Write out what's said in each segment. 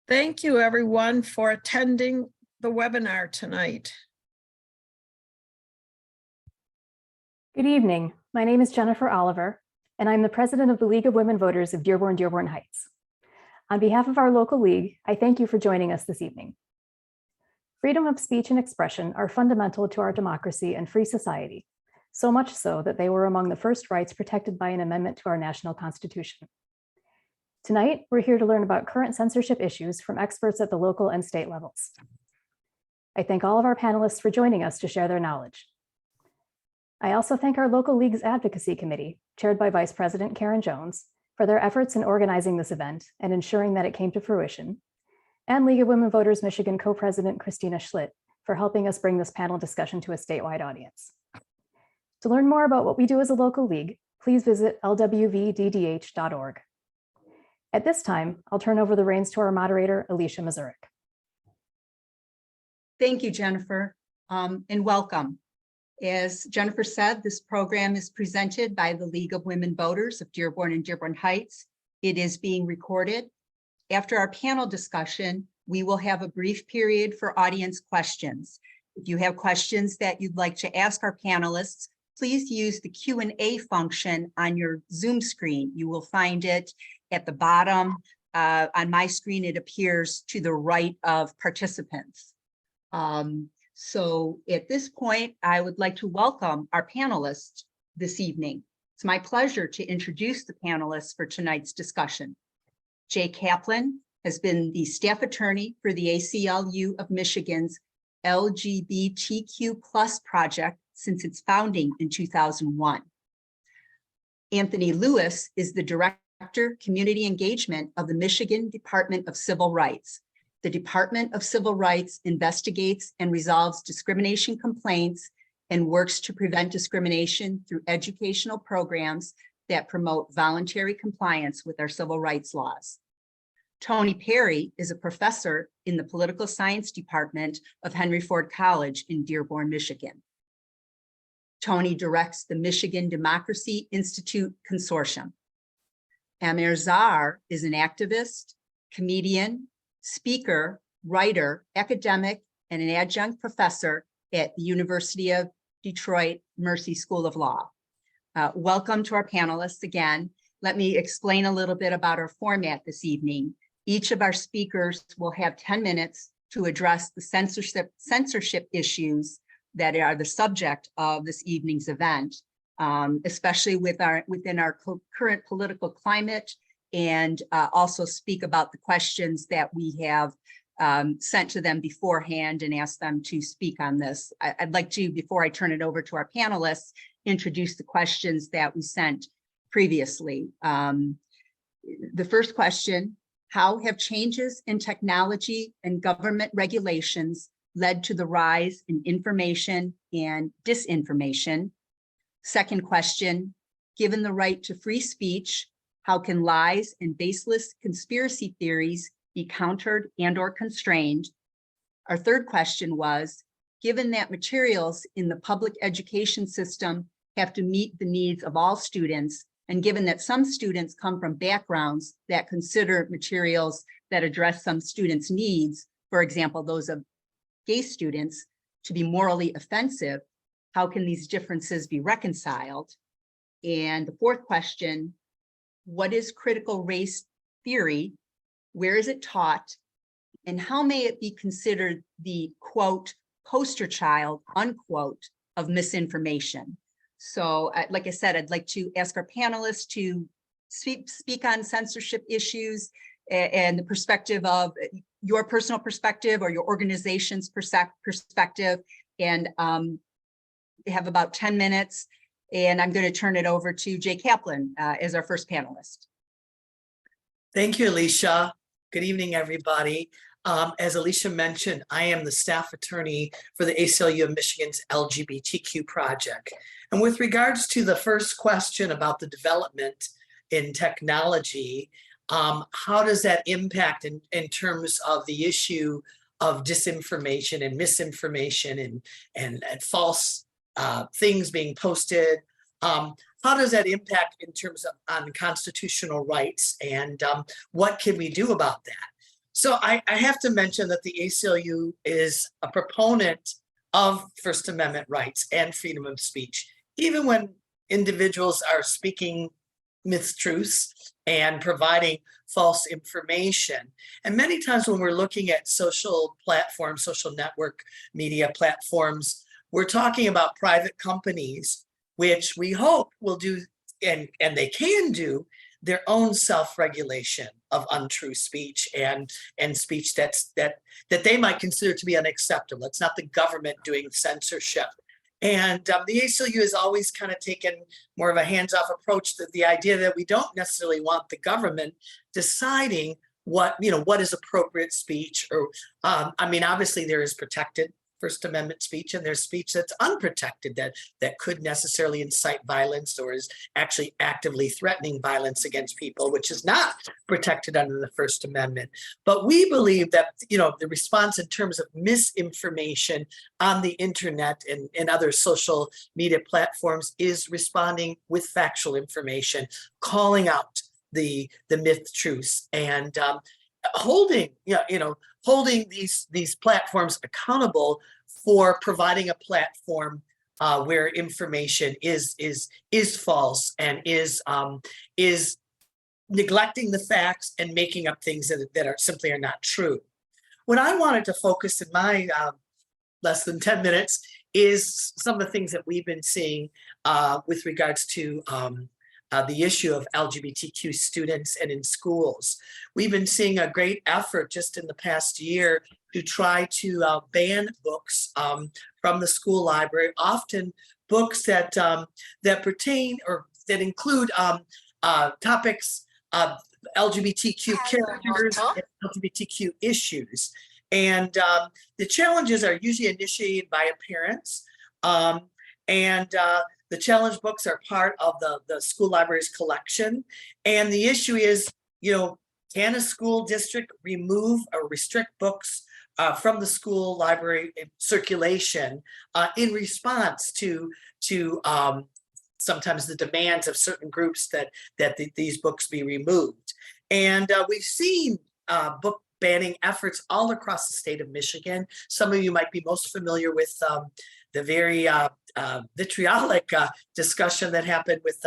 Thank you, everyone, for attending the webinar tonight. Good evening. My name is Jennifer Oliver, and I'm the president of the League of Women Voters of Dearborn-Dearborn Heights. On behalf of our local league, I thank you for joining us this evening. Freedom of speech and expression are fundamental to our democracy and free society, so much so that they were among the first rights protected by an amendment to our national constitution. Tonight, we're here to learn about current censorship issues from experts at the local and state levels. I thank all of our panelists for joining us to share their knowledge. I also thank our local league's advocacy committee, chaired by Vice President Karen Jones, for their efforts in organizing this event and ensuring that it came to fruition, and League of Women Voters Michigan co-president Christina Schlitt for helping us bring this panel discussion to a statewide audience. To learn more about what we do as a local league, please visit LWVDDH.org. At this time, I'll turn over the reins to our moderator, Alicia Mazurek. Thank you, Jennifer, and welcome. As Jennifer said, this program is presented by the League of Women Voters of Dearborn and Dearborn Heights. It is being recorded. After our panel discussion, we will have a brief period for audience questions. If you have questions that you'd like to ask our panelists, please use the Q&A function on your Zoom screen. You will find it at the bottom. On my screen, it appears to the right of participants. So at this point, I would like to welcome our panelists this evening. It's my pleasure to introduce the panelists for tonight's discussion. Jay Kaplan has been the staff attorney for the ACLU of Michigan's LGBTQ+ project since its founding in 2001. Anthony Lewis is the Director Community Engagement of the Michigan Department of Civil Rights. The Department of Civil Rights investigates and resolves discrimination complaints and works to prevent discrimination through educational programs that promote voluntary compliance with our civil rights laws. Tony Perry is a professor in the Political Science Department of Henry Ford College in Dearborn, Michigan. Tony directs the Michigan Democracy Institute Consortium. Amer Zahr is an activist, comedian, speaker, writer, academic, and an adjunct professor at the University of Detroit Mercy School of Law. Welcome to our panelists again. Let me explain a little bit about our format this evening. Each of our speakers will have 10 minutes to address the censorship issues that are the subject of this evening's event, especially within our current political climate, and also speak about the questions that we have sent to them beforehand and ask them to speak on this. I'd like to, before I turn it over to our panelists, introduce the questions that we sent previously. The first question: how have changes in technology and government regulations led to the rise in information and disinformation? Second question: given the right to free speech, how can lies and baseless conspiracy theories be countered and or constrained? Our third question was, given that materials in the public education system have to meet the needs of all students, and given that some students come from backgrounds that consider materials that address some students' needs, for example, those of gay students, to be morally offensive, how can these differences be reconciled? And the fourth question: what is critical race theory? Where is it taught? And how may it be considered the, quote, poster child, unquote, of misinformation? So like I said, I'd like to ask our panelists to speak on censorship issues and the perspective of your personal perspective or your organization's perspective. And we have about 10 minutes. And I'm going to turn it over to Jay Kaplan as our first panelist. Thank you, Alicia. Good evening, everybody. As Alicia mentioned, I am the staff attorney for the ACLU of Michigan's LGBTQ project. And with regards to the first question about the development in technology, how does that impact in terms of the issue of disinformation and misinformation and false things being posted? How does that impact in terms of on constitutional rights, and what can we do about that? So I have to mention that the ACLU is a proponent of First Amendment rights and freedom of speech, even when individuals are speaking mistruths and providing false information. And many times when we're looking at social platforms, social network media platforms, we're talking about private companies, which we hope will do, and they can do, their own self-regulation of untrue speech and speech that they might consider to be unacceptable. It's not the government doing censorship. And the ACLU has always kind of taken more of a hands-off approach to the idea that we don't necessarily want the government deciding what is appropriate speech. Or I mean, obviously there is protected First Amendment speech, and there's speech that's unprotected that could necessarily incite violence or is actually actively threatening violence against people, which is not protected under the First Amendment. But we believe that the response in terms of misinformation on the internet and other social media platforms is responding with factual information, calling out the myth truths, and holding these platforms accountable for providing a platform where information is false and is neglecting the facts and making up things that are simply not true. What I wanted to focus in my less than 10 minutes is some of the things that we've been seeing with regards to the issue of LGBTQ students and in schools. We've been seeing a great effort just in the past year to try to ban books from the school library, often books that pertain or that include topics of LGBTQ characters and LGBTQ issues. And the challenges are usually initiated by parents, the challenge books are part of the school library's collection. And the issue is, can a school district remove or restrict books from the school library circulation in response to sometimes the demands of certain groups that these books be removed? And we've seen book banning efforts all across the state of Michigan. Some of you might be most familiar with the very vitriolic discussion that happened with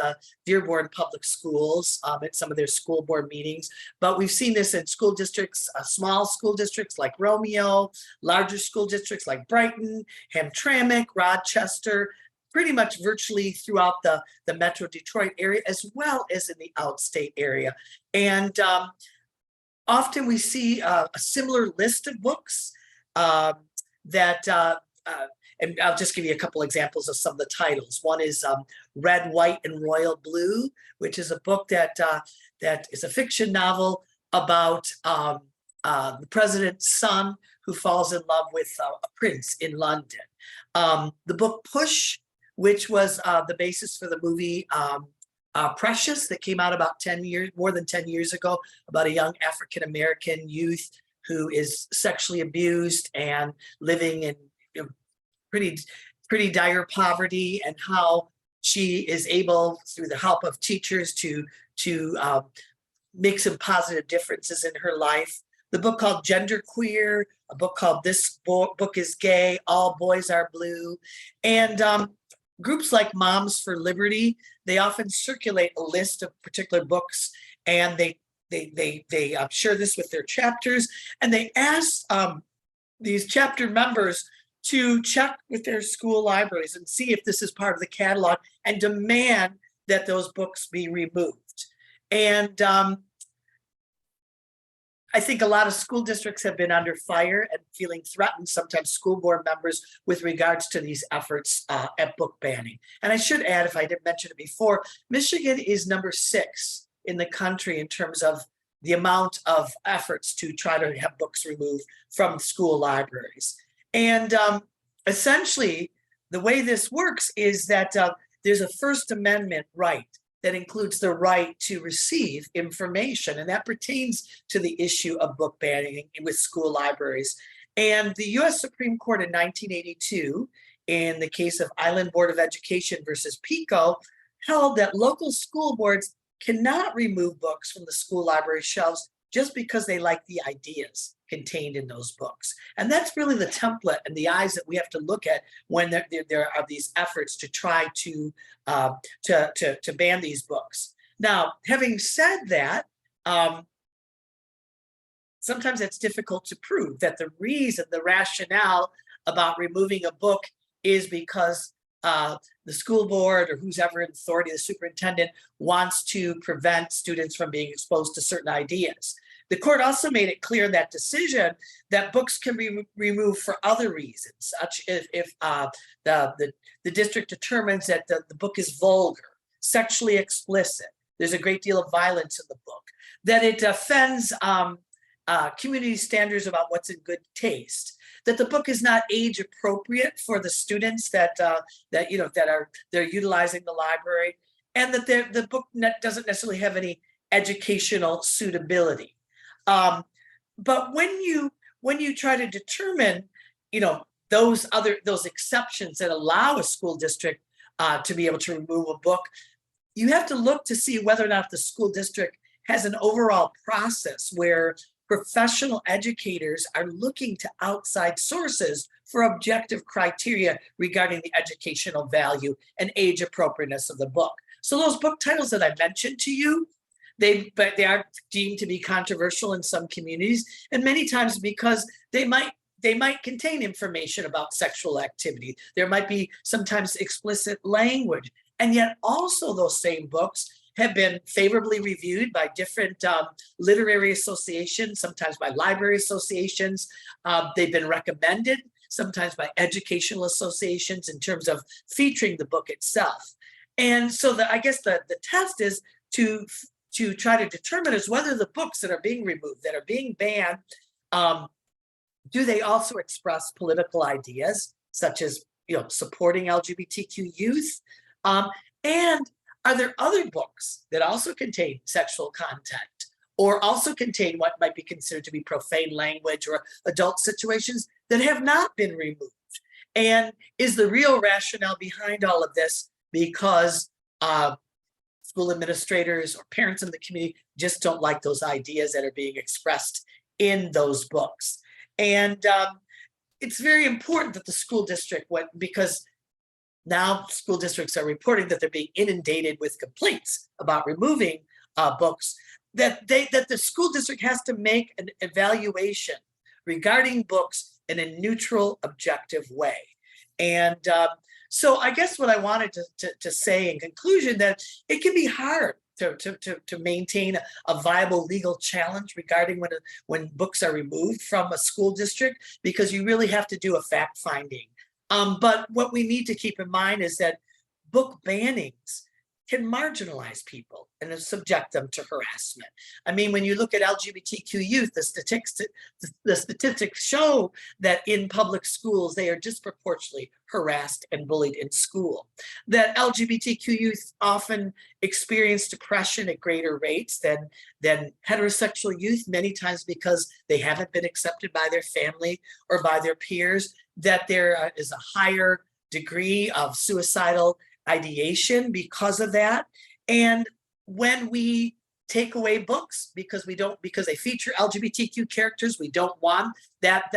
Dearborn Public Schools at some of their school board meetings. But we've seen this in school districts, small school districts like Romeo, larger school districts like Brighton, Hamtramck, Rochester, pretty much virtually throughout the Metro Detroit area, as well as in the outstate area. And often we see a similar list of books and I'll just give you a couple examples of some of the titles. One is Red, White, and Royal Blue, which is a book that is a fiction novel about the president's son who falls in love with a prince in London. The book Push, which was the basis for the movie Precious, that came out about more than 10 years ago, about a young African-American youth who is sexually abused and living in pretty dire poverty, and how she is able, through the help of teachers, to make some positive differences in her life. The book called Genderqueer, a book called This Book is Gay, All Boys Are Blue. And groups like Moms for Liberty, they often circulate a list of particular books, and they share this with their chapters, and they ask these chapter members to check with their school libraries and see if this is part of the catalog and demand that those books be removed. And I think a lot of school districts have been under fire and feeling threatened, sometimes school board members, with regards to these efforts at book banning. And I should add, if I didn't mention it before, Michigan is number 6 in the country in terms of the amount of efforts to try to have books removed from school libraries. And essentially, the way this works is that there's a First Amendment right that includes the right to receive information, and that pertains to the issue of book banning with school libraries. And the U.S. Supreme Court in 1982, in the case of Island Board of Education versus PICO, held that local school boards cannot remove books from the school library shelves just because they like the ideas contained in those books. And that's really the template and the eyes that we have to look at when there are these efforts to try to ban these books. Now, having said that, sometimes it's difficult to prove that the reason, the rationale about removing a book is because the school board or who's ever in authority, the superintendent, wants to prevent students from being exposed to certain ideas. The court also made it clear in that decision that books can be removed for other reasons, such as if the district determines that the book is vulgar, sexually explicit, there's a great deal of violence in the book, that it offends community standards about what's in good taste, that the book is not age appropriate for the students that they're utilizing the library, and that the book doesn't necessarily have any educational suitability. But when you try to determine, those exceptions that allow a school district to be able to remove a book, you have to look to see whether or not the school district has an overall process where professional educators are looking to outside sources for objective criteria regarding the educational value and age appropriateness of the book. So those book titles that I mentioned to you, they are deemed to be controversial in some communities, and many times because they might contain information about sexual activity. There might be sometimes explicit language, and yet also those same books have been favorably reviewed by different literary associations, sometimes by library associations. They've been recommended sometimes by educational associations in terms of featuring the book itself. And so I guess the test is to try to determine is whether the books that are being removed, that are being banned, do they also express political ideas, such as supporting LGBTQ youth? And are there other books that also contain sexual content or also contain what might be considered to be profane language or adult situations that have not been removed? And is the real rationale behind all of this because school administrators or parents in the community just don't like those ideas that are being expressed in those books? And it's very important that the school district went, because now school districts are reporting that they're being inundated with complaints about removing books, that the school district has to make an evaluation regarding books in a neutral, objective way. And so I guess what I wanted to say in conclusion, that it can be hard to maintain a viable legal challenge regarding when books are removed from a school district, because you really have to do a fact finding. But what we need to keep in mind is that book bannings can marginalize people and subject them to harassment. I mean, when you look at LGBTQ youth, the statistics show that in public schools, they are disproportionately harassed and bullied in school. That LGBTQ youth often experience depression at greater rates than heterosexual youth, many times because they haven't been accepted by their family or by their peers, that there is a higher degree of suicidal ideation because of that. And when we take away books because they feature LGBTQ characters, we don't want that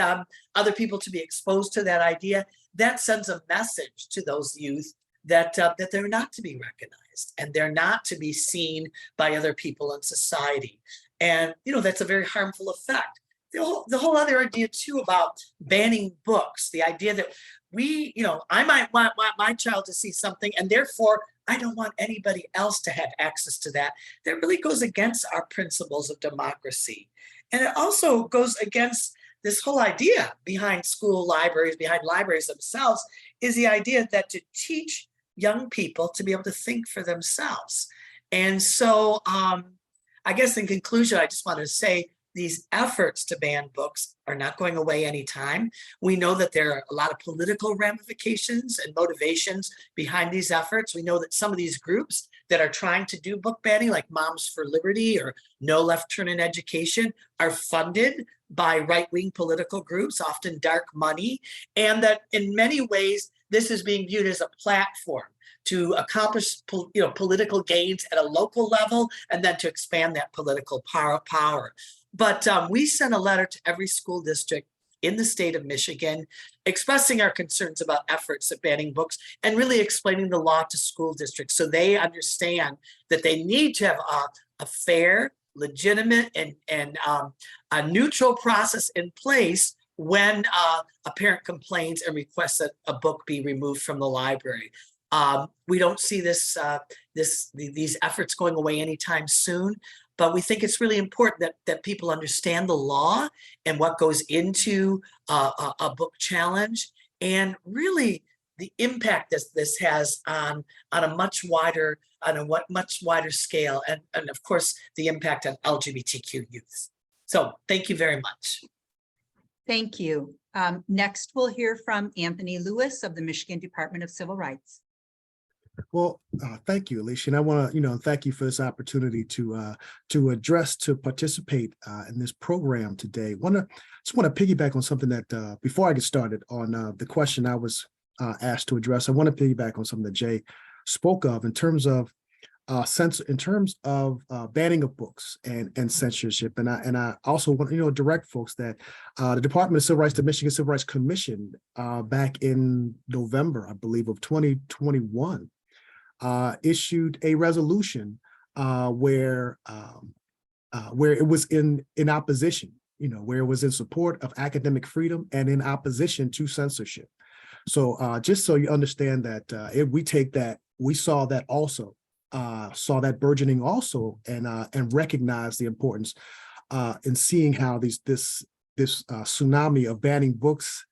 other people to be exposed to that idea, that sends a message to those youth that they're not to be recognized and they're not to be seen by other people in society. And that's a very harmful effect. The whole other idea too about banning books, the idea that I might want my child to see something and therefore I don't want anybody else to have access to that. That really goes against our principles of democracy. And it also goes against this whole idea behind school libraries, behind libraries themselves, is the idea that to teach young people to be able to think for themselves. And so I guess in conclusion, I just want to say these efforts to ban books are not going away anytime. We know that there are a lot of political ramifications and motivations behind these efforts. We know that some of these groups that are trying to do book banning, like Moms for Liberty or No Left Turn in Education, are funded by right-wing political groups, often dark money, and that in many ways, this is being viewed as a platform to accomplish political gains at a local level and then to expand that political power. But we sent a letter to every school district in the state of Michigan, expressing our concerns about efforts at banning books and really explaining the law to school districts so they understand that they need to have a fair, legitimate, and a neutral process in place when a parent complains and requests that a book be removed from the library. We don't see these efforts going away anytime soon, but we think it's really important that people understand the law and what goes into a book challenge, and really the impact this has on a much wider scale, and of course the impact on LGBTQ youth. So thank you very much. Thank you. Next, we'll hear from Anthony Lewis of the Michigan Department of Civil Rights. Well, thank you, Alicia. And I want to, thank you for this opportunity to participate in this program today. Just want to piggyback on something that before I get started on the question I was asked to address. I want to piggyback on something that Jay spoke of in terms of banning of books and censorship. And I also want to direct folks that the Department of Civil Rights, the Michigan Civil Rights Commission, back in November, I believe, of 2021, issued a resolution where it was in opposition, where it was in support of academic freedom and in opposition to censorship. So just so you understand that we saw that also. Saw that burgeoning also, and recognized the importance in seeing how this tsunami of banning books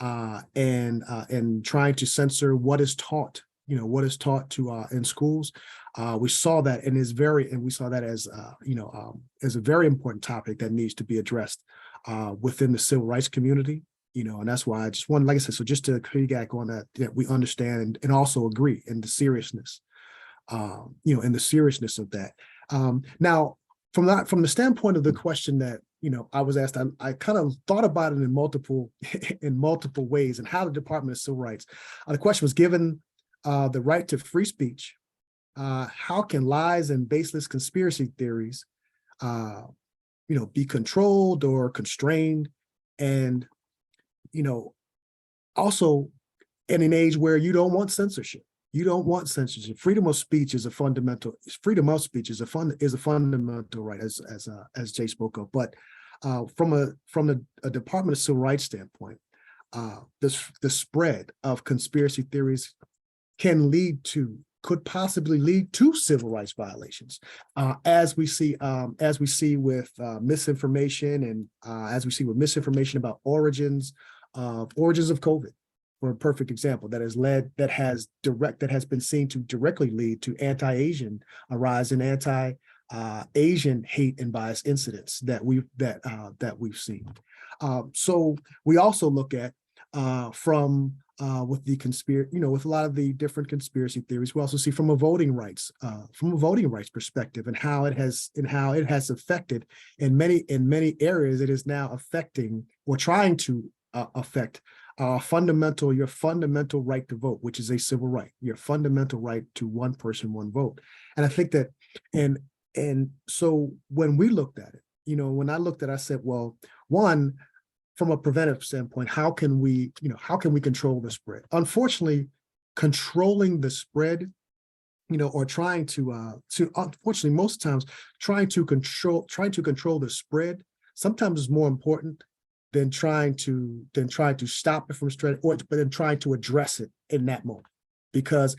and trying to censor what is taught, to in schools. We saw that, and we saw that as as a very important topic that needs to be addressed within the civil rights community. And that's why I just wanted, like I said, so just to piggyback on that we understand and also agree in the seriousness. And the seriousness of that. Now, from the standpoint of the question that I was asked, I kind of thought about it in multiple ways, and how the Department of Civil Rights. The question was, given the right to free speech, how can lies and baseless conspiracy theories, be controlled or constrained, and also in an age where you don't want censorship. You don't want censorship. Freedom of speech is a fundamental. Freedom of speech is a fundamental right, as Jay spoke of. But from a Department of Civil Rights standpoint, the spread of conspiracy theories could possibly lead to civil rights violations, as we see with misinformation, and as we see with misinformation about origins of COVID. For a perfect example, that has been seen to directly lead to a rise in anti-Asian hate and bias incidents that we've seen. So we also look at with a lot of the different conspiracy theories. We also see from a voting rights perspective, and how it has affected in many areas. It is now affecting or trying to affect your fundamental right to vote, which is a civil right, your fundamental right to one person, one vote. And I think that, and so when we looked at it, when I looked at it, I said, well, one, from a preventive standpoint, how can we control the spread? Unfortunately, controlling the spread, or trying to unfortunately, most times trying to control the spread sometimes is more important than trying to stop it from spreading, but then trying to address it in that moment. Because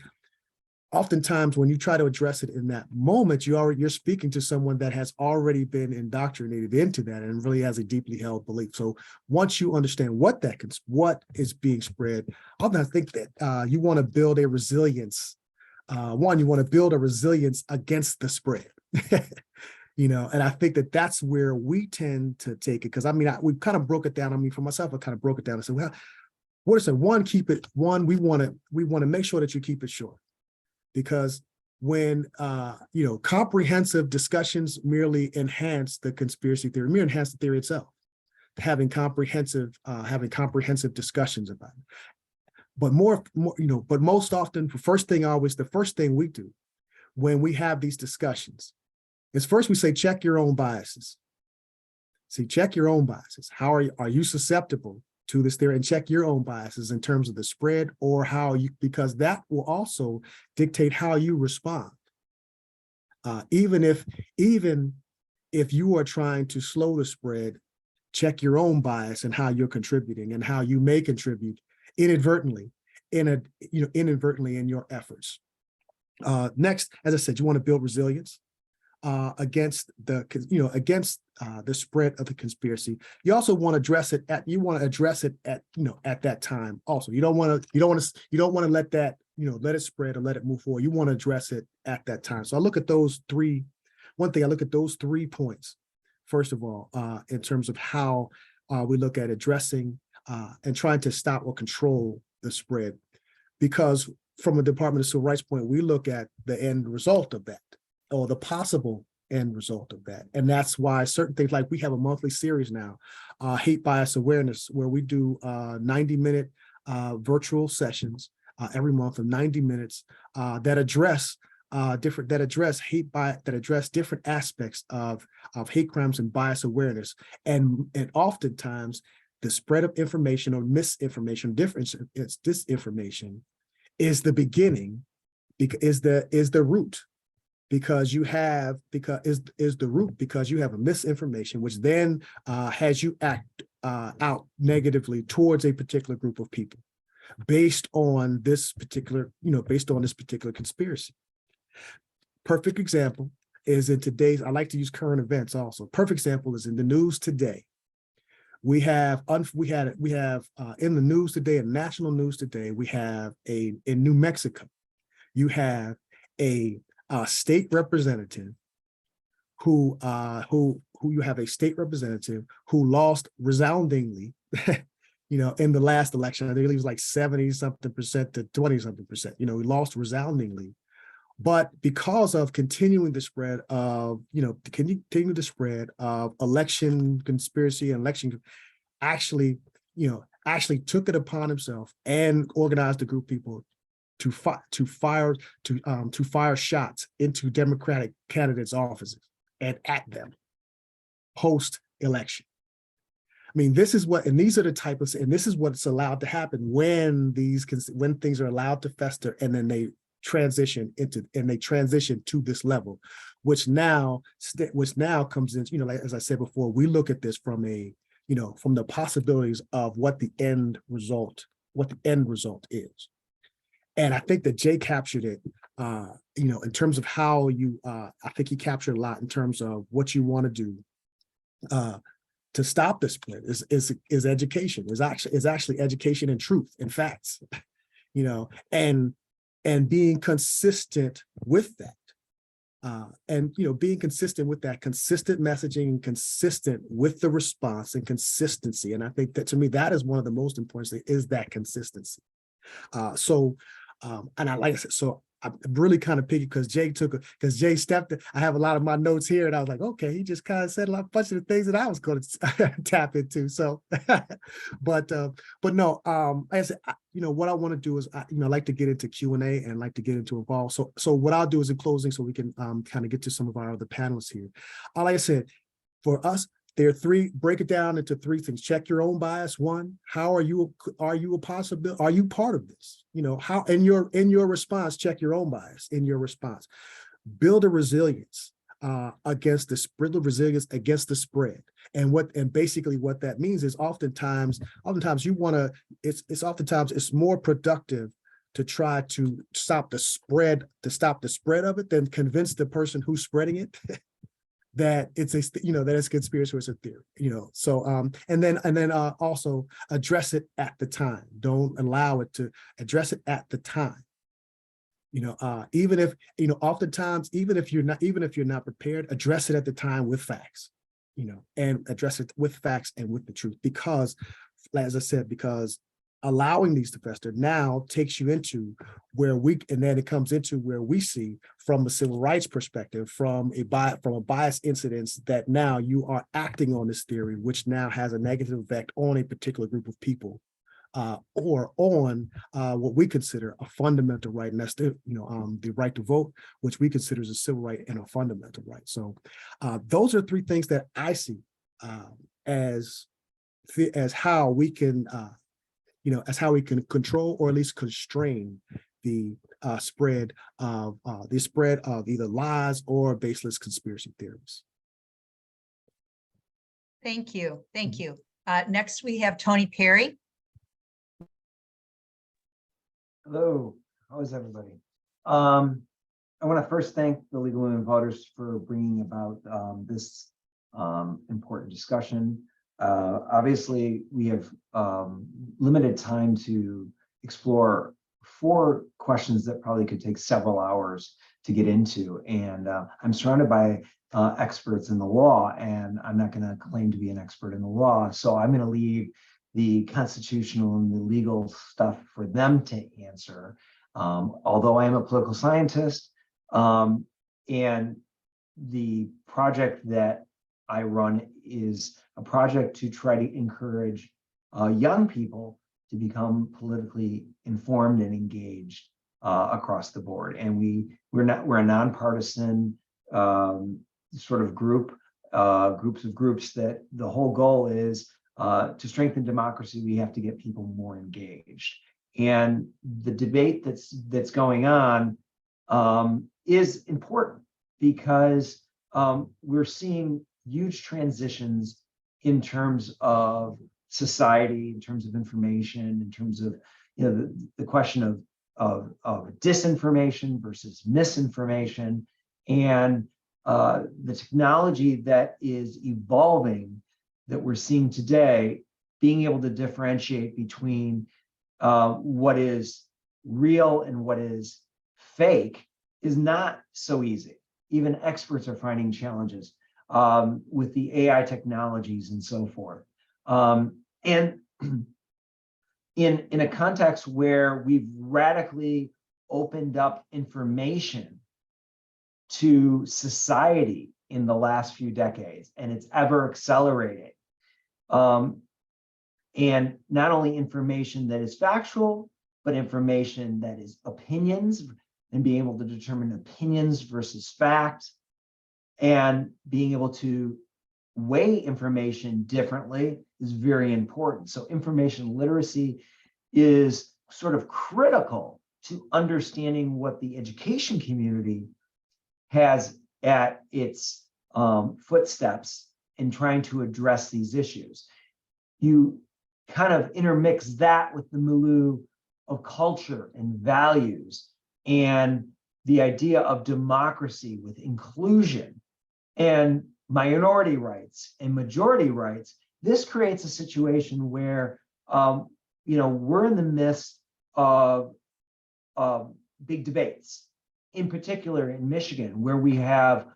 oftentimes when you try to address it in that moment, you're speaking to someone that has already been indoctrinated into that and really has a deeply held belief. So once you understand what is being spread, I think that you want to build a resilience. You want to build a resilience against the spread. And I think that that's where we tend to take it. Because we kind of broke it down. For myself, I kind of broke it down and said, well, what is it? One, we want to make sure that you keep it short. Because when comprehensive discussions merely enhance the conspiracy theory, enhance the theory itself, having comprehensive discussions about it. but most often, the first thing we do when we have these discussions is first we say, check your own biases. See, check your own biases. How are you susceptible to this theory, and check your own biases in terms of the spread or because that will also dictate how you respond. Even if you are trying to slow the spread, check your own bias and how you're contributing and how you may contribute inadvertently in your efforts. Next, as I said, you want to build resilience against the spread of the conspiracy. You also want to address it at that time. Also, you don't want to let that let it spread or let it move forward. You want to address it at that time. So I look at those three. One thing, I look at those 3 points first of all in terms of how we look at addressing and trying to stop or control the spread, because from a Department of Civil Rights point, we look at the end result of that, or the possible end result of that. And that's why certain things, like we have a monthly series now, Hate Bias Awareness, where we do 90-minute virtual sessions every month of 90 minutes that address different aspects of hate crimes and bias awareness. And oftentimes the spread of information or misinformation, disinformation is the beginning, is the root. Because you have a misinformation, which then has you act out negatively towards a particular group of people based on this particular conspiracy. Perfect example is in today's, I like to use current events also. Perfect example is in the news today. We have in the news today, in national news today, we have in New Mexico, you have a state representative who lost resoundingly, in the last election. I think it was like 70-something% to 20-something%. He lost resoundingly, but because of continuing the spread of election conspiracy and election, actually took it upon himself and organized a group of people to fire shots into Democratic candidates' offices and at them post-election. I mean, this is what's allowed to happen when things are allowed to fester, and then they transition to this level, which now comes in, like, as I said before, we look at this from the possibilities of what the end result is. And I think that Jay captured it, in terms of how I think he captured a lot in terms of what you want to do to stop the split is education, is actually education and truth and facts, and being consistent with that. Being consistent with that, consistent messaging, and consistent with the response and consistency. And I think that, to me, that is one of the most important things, is that consistency. And I like I said, so I'm really kind of picky because Jay stepped in. I have a lot of my notes here, and I was like, okay, he just kind of said a bunch of the things that I was going to tap into. So, but no, like I said, what I want to do is, I like to get into Q&A and like to get into involve. So what I'll do is, in closing, so we can kind of get to some of our other panelists here. Like I said, for us, there are break it down into 3 things. Check your own bias. 1, how are you a possibility? Are you part of this? How in your response, check your own bias in your response. Build a resilience against the spread. And basically what that means is oftentimes it's more productive to try to stop the spread of it than convince the person who's spreading it that it's a conspiracy or it's a theory, so and then also address it at the time. Don't allow it to address it at the time, even if oftentimes even if you're not prepared, address it at the time with facts, and address it with facts and with the truth, because, as I said, because allowing these to fester now takes you into where it comes into where we see, from a civil rights perspective, from a bias incidence, that now you are acting on this theory, which now has a negative effect on a particular group of people or on what we consider a fundamental right, and that's the right to vote, which we consider as a civil right and a fundamental right. So those are three things that I see as how we can control or at least constrain the spread of either lies or baseless conspiracy theories. Thank you. Thank you. Next, we have Tony Perry. Hello, how is everybody? I want to first thank the League of Women Voters for bringing about this important discussion. Obviously, we have limited time to explore 4 questions that probably could take several hours to get into. And I'm surrounded by experts in the law, and I'm not going to claim to be an expert in the law. So I'm going to leave the constitutional and the legal stuff for them to answer. Although I am a political scientist, and the project that I run is a project to try to encourage young people to become politically informed and engaged across the board. And we're a nonpartisan sort of groups that the whole goal is to strengthen democracy. We have to get people more engaged. And the debate that's going on is important because we're seeing huge transitions in terms of society, in terms of information, in terms of the question of disinformation versus misinformation, and the technology that is evolving that we're seeing today, being able to differentiate between what is real and what is fake is not so easy. Even experts are finding challenges with the AI technologies and so forth. And in a context where we've radically opened up information to society in the last few decades, and it's ever accelerating. And not only information that is factual, but information that is opinions, and being able to determine opinions versus fact, and being able to weigh information differently is very important. So information literacy is sort of critical to understanding what the education community has at its footsteps in trying to address these issues. You kind of intermix that with the milieu of culture and values and the idea of democracy with inclusion and minority rights and majority rights. This creates a situation where we're in the midst of big debates, in particular in Michigan, where we have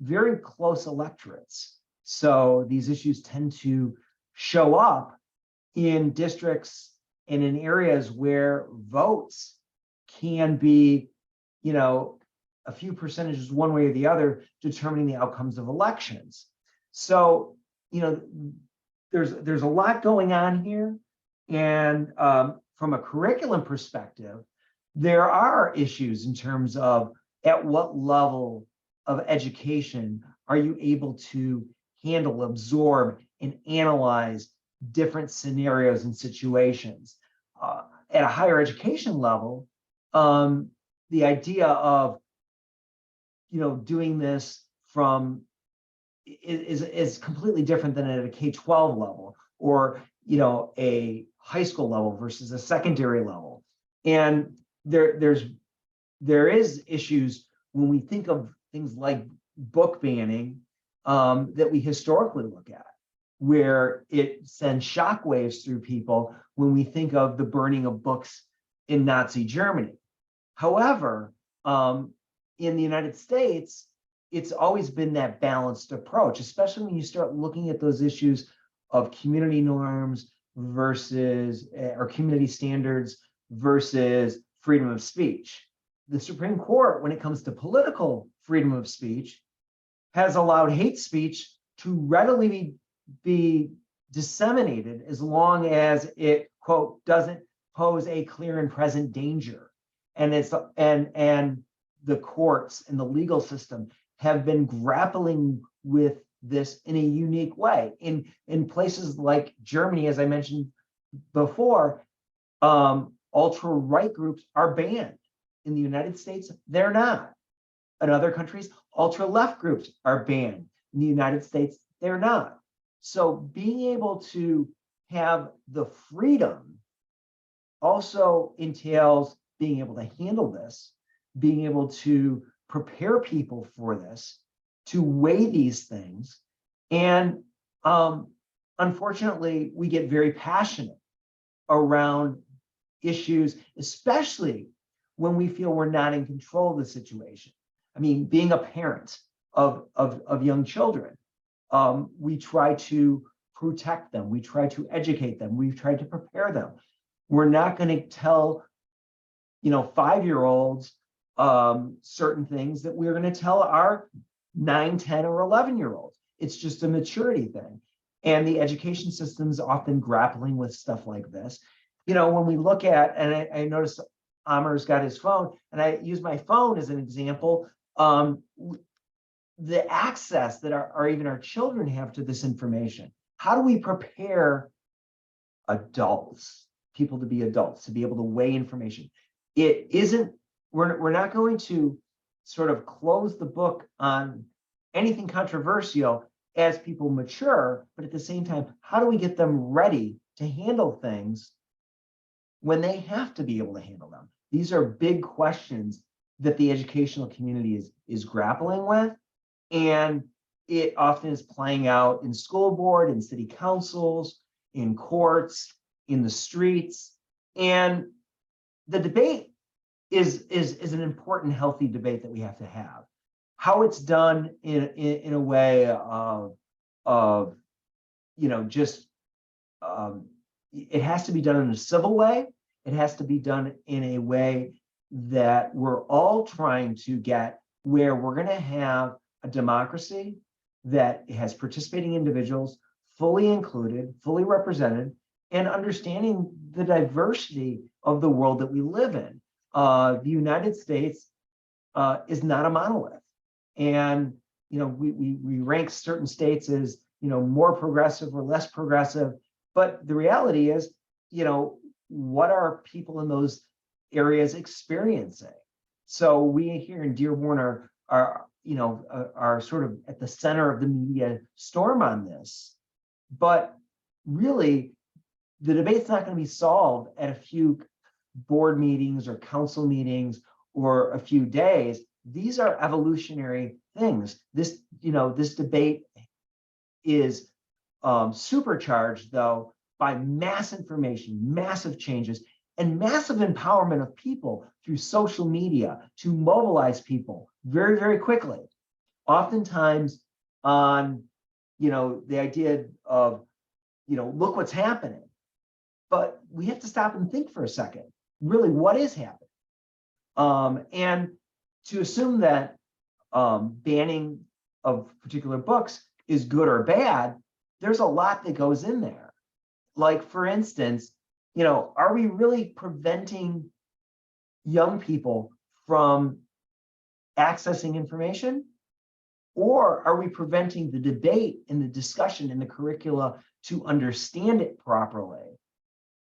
very close electorates. So these issues tend to show up in districts and in areas where votes can be, a few percentages one way or the other, determining the outcomes of elections. So, there's a lot going on here. And from a curriculum perspective, there are issues in terms of at what level of education are you able to handle, absorb, and analyze different scenarios and situations. At a higher education level, the idea of doing this from is completely different than at a K-12 level, or a high school level versus a secondary level. And there is issues when we think of things like book banning that we historically look at, where it sends shockwaves through people when we think of the burning of books in Nazi Germany. However, in the United States, it's always been that balanced approach, especially when you start looking at those issues of community norms versus, or community standards versus freedom of speech. The Supreme Court, when it comes to political freedom of speech, has allowed hate speech to readily be disseminated as long as it quote, doesn't pose a clear and present danger. And and the courts and the legal system have been grappling with this in a unique way. In places like Germany, as I mentioned before, ultra-right groups are banned. In the United States, they're not. In other countries, ultra-left groups are banned. In the United States, they're not. So being able to have the freedom also entails being able to handle this, being able to prepare people for this, to weigh these things. And unfortunately, we get very passionate around issues, especially when we feel we're not in control of the situation. I mean, being a parent of young children, we try to protect them. We try to educate them. We've tried to prepare them. We're not going to tell, 5-year-olds certain things that we're going to tell our 9, 10, or 11-year-olds. It's just a maturity thing. And the education system's often grappling with stuff like this. When we look at, and I noticed Amer's got his phone, and I use my phone as an example, the access that even our children have to this information. How do we prepare adults, people to be adults, to be able to weigh information? It isn't, we're not going to sort of close the book on anything controversial as people mature, but at the same time, how do we get them ready to handle things when they have to be able to handle them? These are big questions that the educational community is grappling with. And it often is playing out in school board, in city councils, in courts, in the streets. And the debate is an important, healthy debate that we have to have. How it's done in a way it has to be done in a civil way. It has to be done in a way that we're all trying to get, where we're going to have a democracy that has participating individuals, fully included, fully represented, and understanding the diversity of the world that we live in. The United States is not a monolith. And we rank certain states as more progressive or less progressive, but the reality is, what are people in those areas experiencing? So we here in Dearborn are sort of at the center of the media storm on this, but really the debate's not going to be solved at a few board meetings or council meetings or a few days. These are evolutionary things. This debate is supercharged, though, by mass information, massive changes, and massive empowerment of people through social media to mobilize people very, very quickly. Oftentimes on, the idea of, look what's happening. But we have to stop and think for a second, really, what is happening? And to assume that banning of particular books is good or bad, there's a lot that goes in there. Like, for instance, are we really preventing young people from accessing information? Or are we preventing the debate and the discussion in the curricula to understand it properly?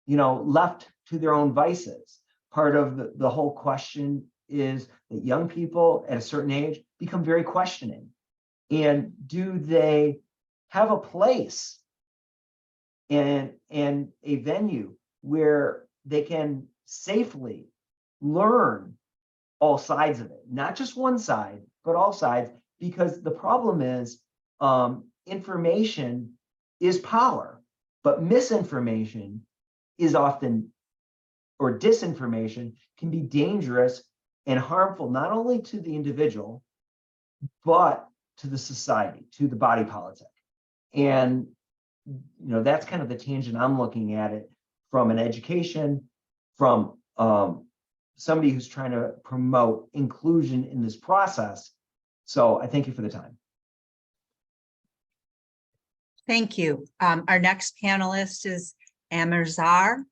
Left to their own vices. Part of the whole question is that young people at a certain age become very questioning. And do they have a place and a venue where they can safely learn all sides of it, not just one side, but all sides? Because the problem is information is power, but misinformation is often, or disinformation can be dangerous and harmful, not only to the individual, but to the society, to the body politic. And that's kind of the tangent I'm looking at it from, an education, from somebody who's trying to promote inclusion in this process. So I thank you for the time. Thank you. Our next panelist is Amer Zahr.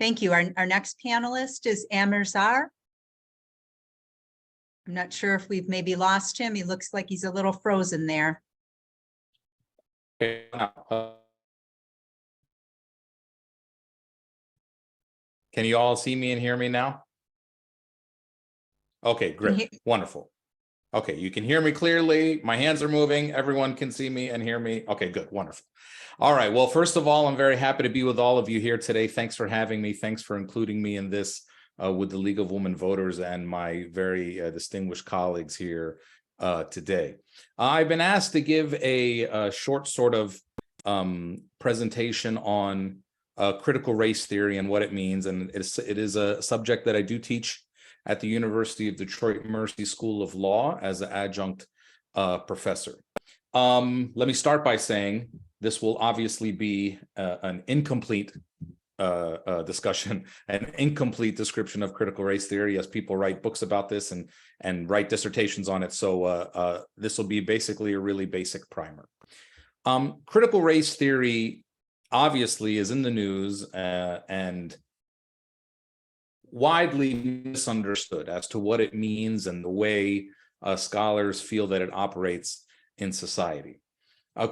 Thank you. Our next panelist is Amer Zahr. I'm not sure if we've maybe lost him. He looks like he's a little frozen there. Can you all see me and hear me now? Okay, great, wonderful. Okay, you can hear me clearly. My hands are moving. Everyone can see me and hear me. Okay, good, wonderful. All right, well, first of all, I'm very happy to be with all of you here today. Thanks for having me. Thanks for including me in this with the League of Women Voters and my very distinguished colleagues here today. I've been asked to give a short sort of presentation on critical race theory and what it means. And it is a subject that I do teach at the University of Detroit Mercy School of Law as an adjunct professor. Let me start by saying this will obviously be an incomplete discussion, an incomplete description of critical race theory, as people write books about this and write dissertations on it. So this will be basically a really basic primer. Critical race theory obviously is in the news and widely misunderstood as to what it means and the way scholars feel that it operates in society.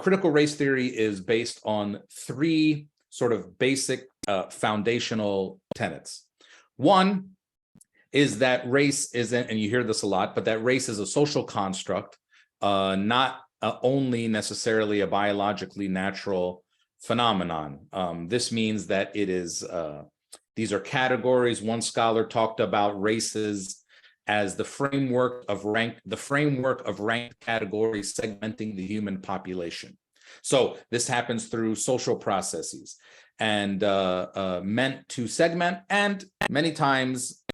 Critical race theory is based on three sort of basic foundational tenets. One is that race isn't, and you hear this a lot, but that race is a social construct, not only necessarily a biologically natural phenomenon. This means that it is these are categories. One scholar talked about races as the framework of ranked categories segmenting the human population. So this happens through social processes and meant to segment, and many times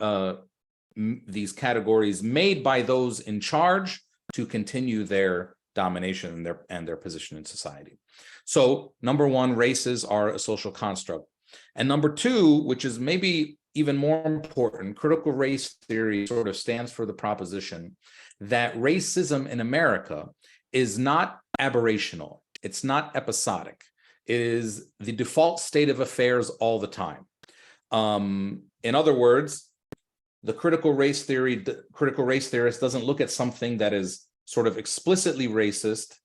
these categories made by those in charge to continue their domination and their position in society. So number one, races are a social construct. And number two, which is maybe even more important, critical race theory sort of stands for the proposition that racism in America is not aberrational. It's not episodic. It is the default state of affairs all the time. In other words, the critical race theorist doesn't look at something that is sort of explicitly racist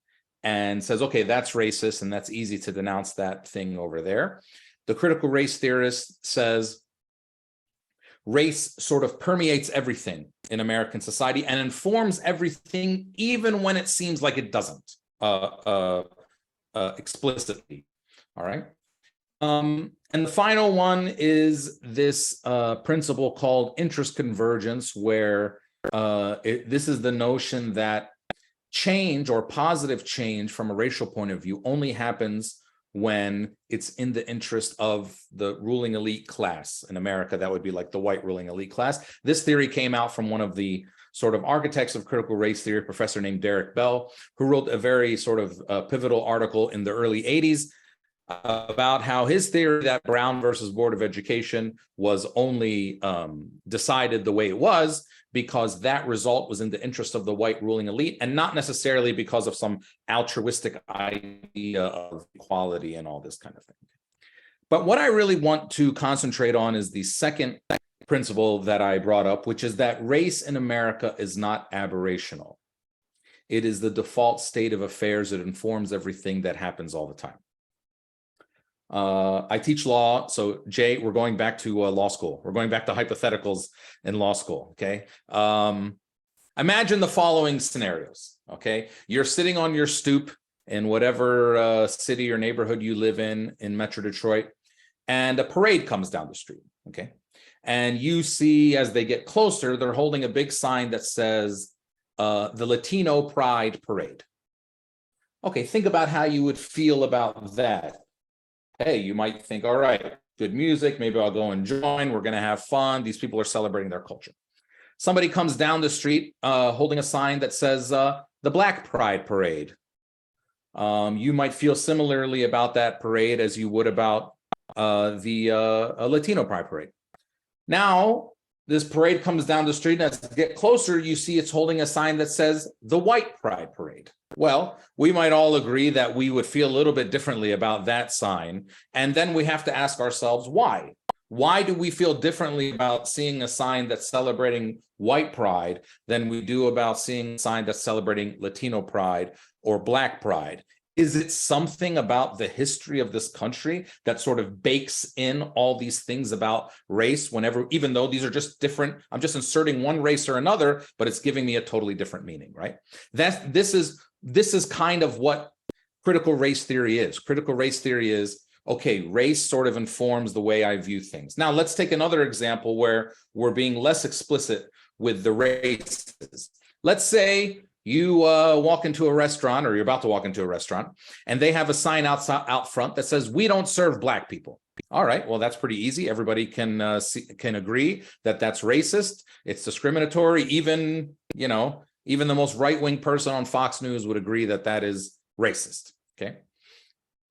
and says, okay, that's racist and that's easy to denounce that thing over there. The critical race theorist says race sort of permeates everything in American society and informs everything, even when it seems like it doesn't explicitly. All right. And the final one is this principle called interest convergence, where this is the notion that change or positive change from a racial point of view only happens when it's in the interest of the ruling elite class. In America, that would be like the white ruling elite class. This theory came out from one of the sort of architects of critical race theory, a professor named Derek Bell, who wrote a very sort of pivotal article in the early 80s about how his theory that Brown versus Board of Education was only decided the way it was because that result was in the interest of the white ruling elite and not necessarily because of some altruistic idea of equality and all this kind of thing. But what I really want to concentrate on is the second principle that I brought up, which is that race in America is not aberrational. It is the default state of affairs. It informs everything that happens all the time. I teach law. So Jay, we're going back to law school. We're going back to hypotheticals in law school. Okay. Imagine the following scenarios. Okay. You're sitting on your stoop in whatever city or neighborhood you live in Metro Detroit, and a parade comes down the street. Okay. And you see, as they get closer, they're holding a big sign that says the Latino Pride Parade. Okay. Think about how you would feel about that. Hey, you might think, all right, good music, maybe I'll go and join, we're gonna have fun, these people are celebrating their culture. Somebody comes down the street holding a sign that says the Black Pride Parade. You might feel similarly about that parade as you would about the Latino Pride Parade. Now, this parade comes down the street, and as you get closer, you see it's holding a sign that says the White Pride Parade. Well, we might all agree that we would feel a little bit differently about that sign. And then we have to ask ourselves, why? Why do we feel differently about seeing a sign that's celebrating white pride than we do about seeing a sign that's celebrating Latino pride or Black pride? Is it something about the history of this country that sort of bakes in all these things about race whenever, even though these are just different, I'm just inserting one race or another, but it's giving me a totally different meaning, right? This is kind of what critical race theory is. Critical race theory is, okay, race sort of informs the way I view things. Now, let's take another example where we're being less explicit with the races. Let's say you walk into a restaurant, or you're about to walk into a restaurant, and they have a sign out front that says, "We don't serve Black people." All right, well, that's pretty easy. Everybody can agree that that's racist. It's discriminatory. Even the most right-wing person on Fox News would agree that that is racist. Okay.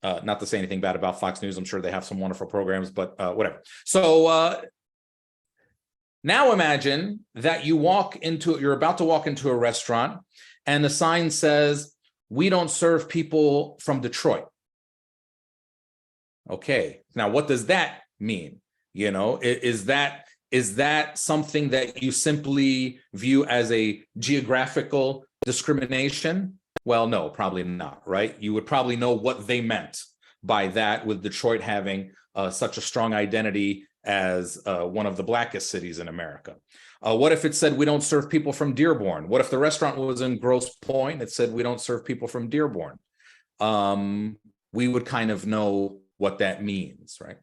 Not to say anything bad about Fox News. I'm sure they have some wonderful programs, but whatever. So now imagine that you're about to walk into a restaurant and the sign says, "We don't serve people from Detroit." Okay, now what does that mean? Is that something that you simply view as a geographical discrimination? Well, no, probably not, right? You would probably know what they meant by that, with Detroit having such a strong identity as one of the Blackest cities in America. What if it said, "We don't serve people from Dearborn"? What if the restaurant was in Grosse Pointe? It said, "We don't serve people from Dearborn." We would kind of know what that means, right?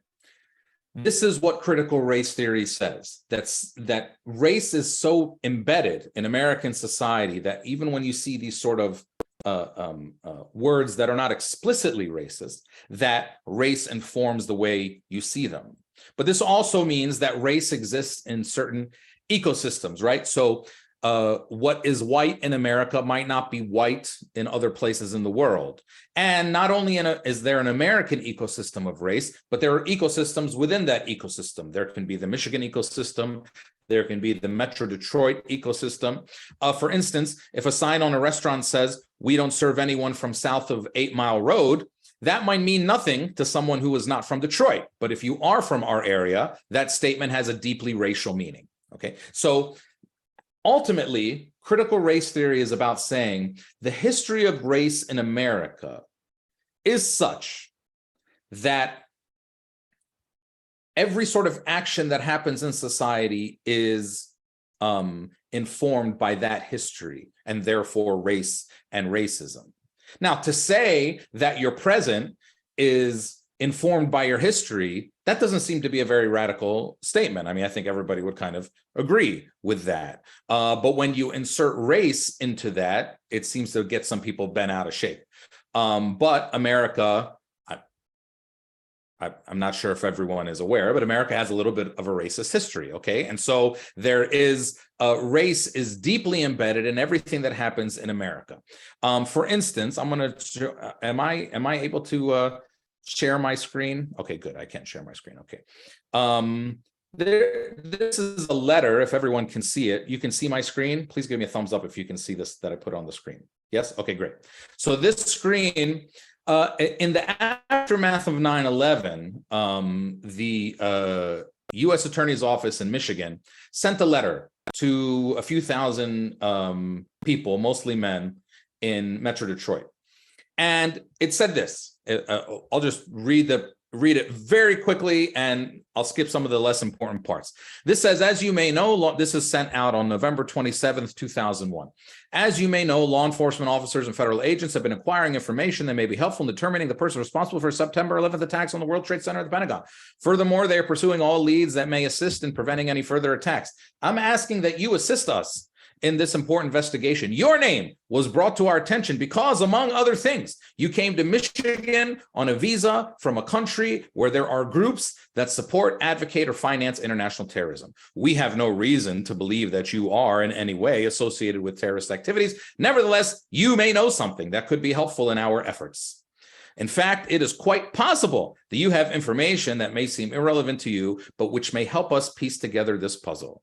This is what critical race theory says. That race is so embedded in American society that even when you see these sort of words that are not explicitly racist, that race informs the way you see them. But this also means that race exists in certain ecosystems, right? So what is white in America might not be white in other places in the world. And not only is there an American ecosystem of race, but there are ecosystems within that ecosystem. There can be the Michigan ecosystem. There can be the Metro Detroit ecosystem. For instance, if a sign on a restaurant says, "We don't serve anyone from south of 8 Mile Road," that might mean nothing to someone who is not from Detroit. But if you are from our area, that statement has a deeply racial meaning. Okay, so ultimately, critical race theory is about saying the history of race in America is such that every sort of action that happens in society is informed by that history, and therefore race and racism. Now, to say that your present is informed by your history, that doesn't seem to be a very radical statement. I mean, I think everybody would kind of agree with that. But when you insert race into that, it seems to get some people bent out of shape. But America, I'm not sure if everyone is aware, but America has a little bit of a racist history, okay? And so there is, race is deeply embedded in everything that happens in America. For instance, am I able to share my screen? Okay, good, I can't share my screen, okay. This is a letter, if everyone can see it. You can see my screen? Please give me a thumbs up if you can see this that I put on the screen. Yes, okay, great. So this screen, in the aftermath of 9/11, the U.S. Attorney's Office in Michigan sent a letter to a few thousand people, mostly men, in Metro Detroit. And it said this. I'll just read it very quickly, and I'll skip some of the less important parts. This says, as you may know, this is sent out on November 27th, 2001. As you may know, law enforcement officers and federal agents have been acquiring information that may be helpful in determining the person responsible for September 11th attacks on the World Trade Center at the Pentagon. Furthermore, they are pursuing all leads that may assist in preventing any further attacks. I'm asking that you assist us in this important investigation. Your name was brought to our attention because, among other things, you came to Michigan on a visa from a country where there are groups that support, advocate, or finance international terrorism. We have no reason to believe that you are in any way associated with terrorist activities. Nevertheless, you may know something that could be helpful in our efforts. In fact, it is quite possible that you have information that may seem irrelevant to you, but which may help us piece together this puzzle.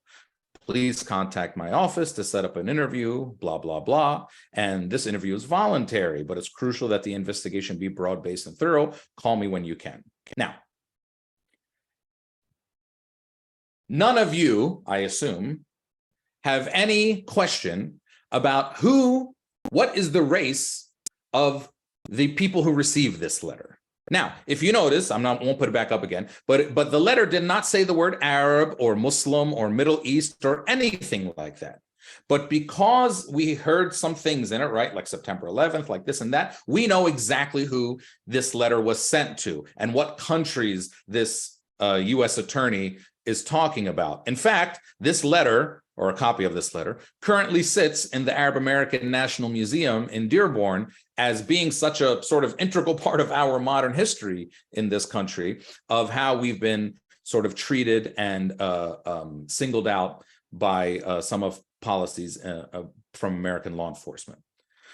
Please contact my office to set up an interview, blah, blah, blah. And this interview is voluntary, but it's crucial that the investigation be broad-based and thorough. Call me when you can. Now, none of you, I assume, have any question about what is the race of the people who received this letter. Now, if you notice, won't put it back up again, but the letter did not say the word Arab or Muslim or Middle East or anything like that. But because we heard some things in it, right, like September 11th, like this and that, we know exactly who this letter was sent to and what countries this U.S. attorney is talking about. In fact, this letter, or a copy of this letter, currently sits in the Arab American National Museum in Dearborn as being such a sort of integral part of our modern history in this country of how we've been sort of treated and singled out by some of policies from American law enforcement.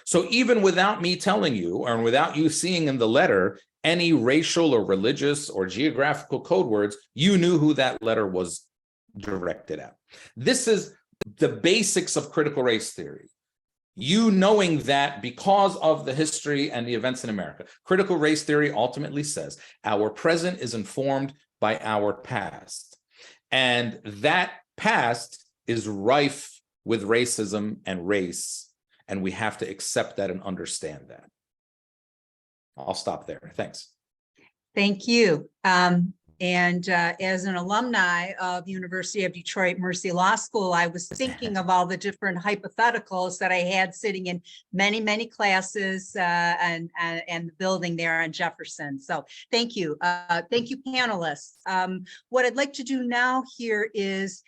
So even without me telling you, or without you seeing in the letter any racial or religious or geographical code words, you knew who that letter was directed at. This is the basics of critical race theory. You knowing that because of the history and the events in America, critical race theory ultimately says our present is informed by our past. And that past is rife with racism and race, and we have to accept that and understand that. I'll stop there. Thanks. Thank you. As an alumni of University of Detroit Mercy Law School, I was thinking of all the different hypotheticals that I had sitting in many, many classes and the building there on Jefferson. So thank you. Thank you, panelists. What I'd like to do now here is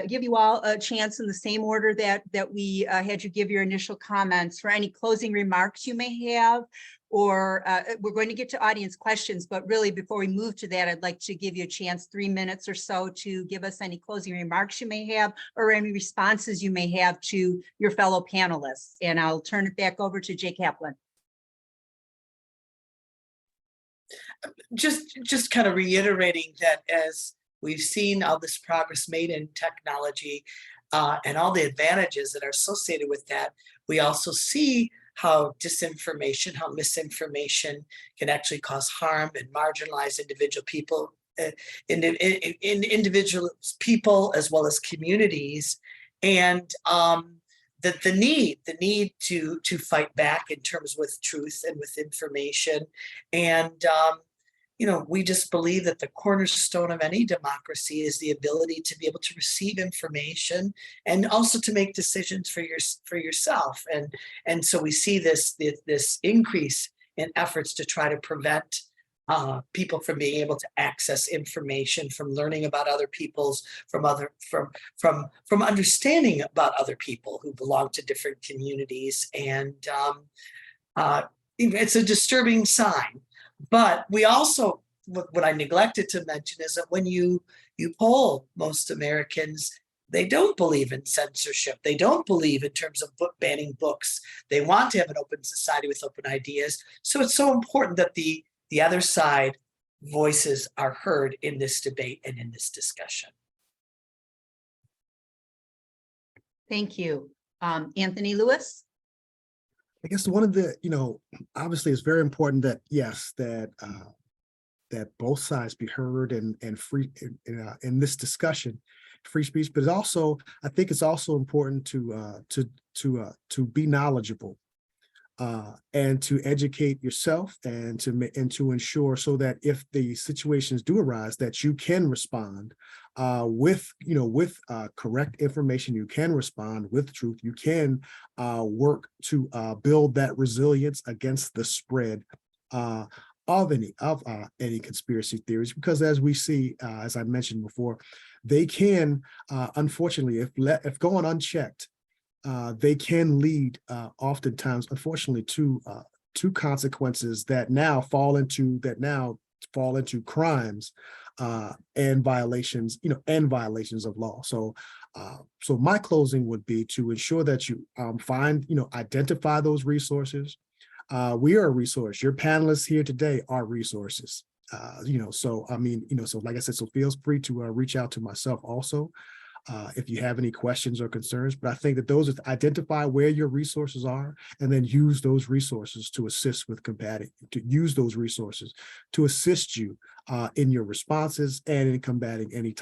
give you all a chance in the same order that we had you give your initial comments for any closing remarks you may have, or we're going to get to audience questions, but really before we move to that, I'd like to give you a chance, 3 minutes or so, to give us any closing remarks you may have or any responses you may have to your fellow panelists. And I'll turn it back over to Jay Kaplan. Just kind of reiterating that as we've seen all this progress made in technology and all the advantages that are associated with that, we also see how disinformation, how misinformation can actually cause harm and marginalize individual people, individual people as well as communities, and the need to fight back in terms with truth and with information. And we just believe that the cornerstone of any democracy is the ability to be able to receive information and also to make decisions for yourself. And so we see this increase in efforts to try to prevent people from being able to access information, from learning about other people's, from understanding about other people who belong to different communities. And it's a disturbing sign. But we also, what I neglected to mention is that when you poll most Americans, they don't believe in censorship. They don't believe in terms of banning books. They want to have an open society with open ideas. So it's so important that the other side voices are heard in this debate and in this discussion. Thank you. Anthony Lewis? I guess one of the, obviously it's very important that, yes, that both sides be heard and free in this discussion, free speech, but I think it's also important to be knowledgeable and to educate yourself and to ensure so that if the situations do arise, that you can respond with correct information. You can respond with truth. You can work to build that resilience against the spread of any conspiracy theories, because as we see, as I mentioned before, they can unfortunately, if going unchecked, they can lead oftentimes, unfortunately, to consequences that now fall into crimes and violations, of law. So my closing would be to ensure that you identify those resources. We are a resource. Your panelists here today are resources. So like I said, so feel free to reach out to myself also. if you have any questions or concerns. But I think that those identify where your resources are and then use those resources to assist with combating, to use those resources to assist you in your responses and in combating in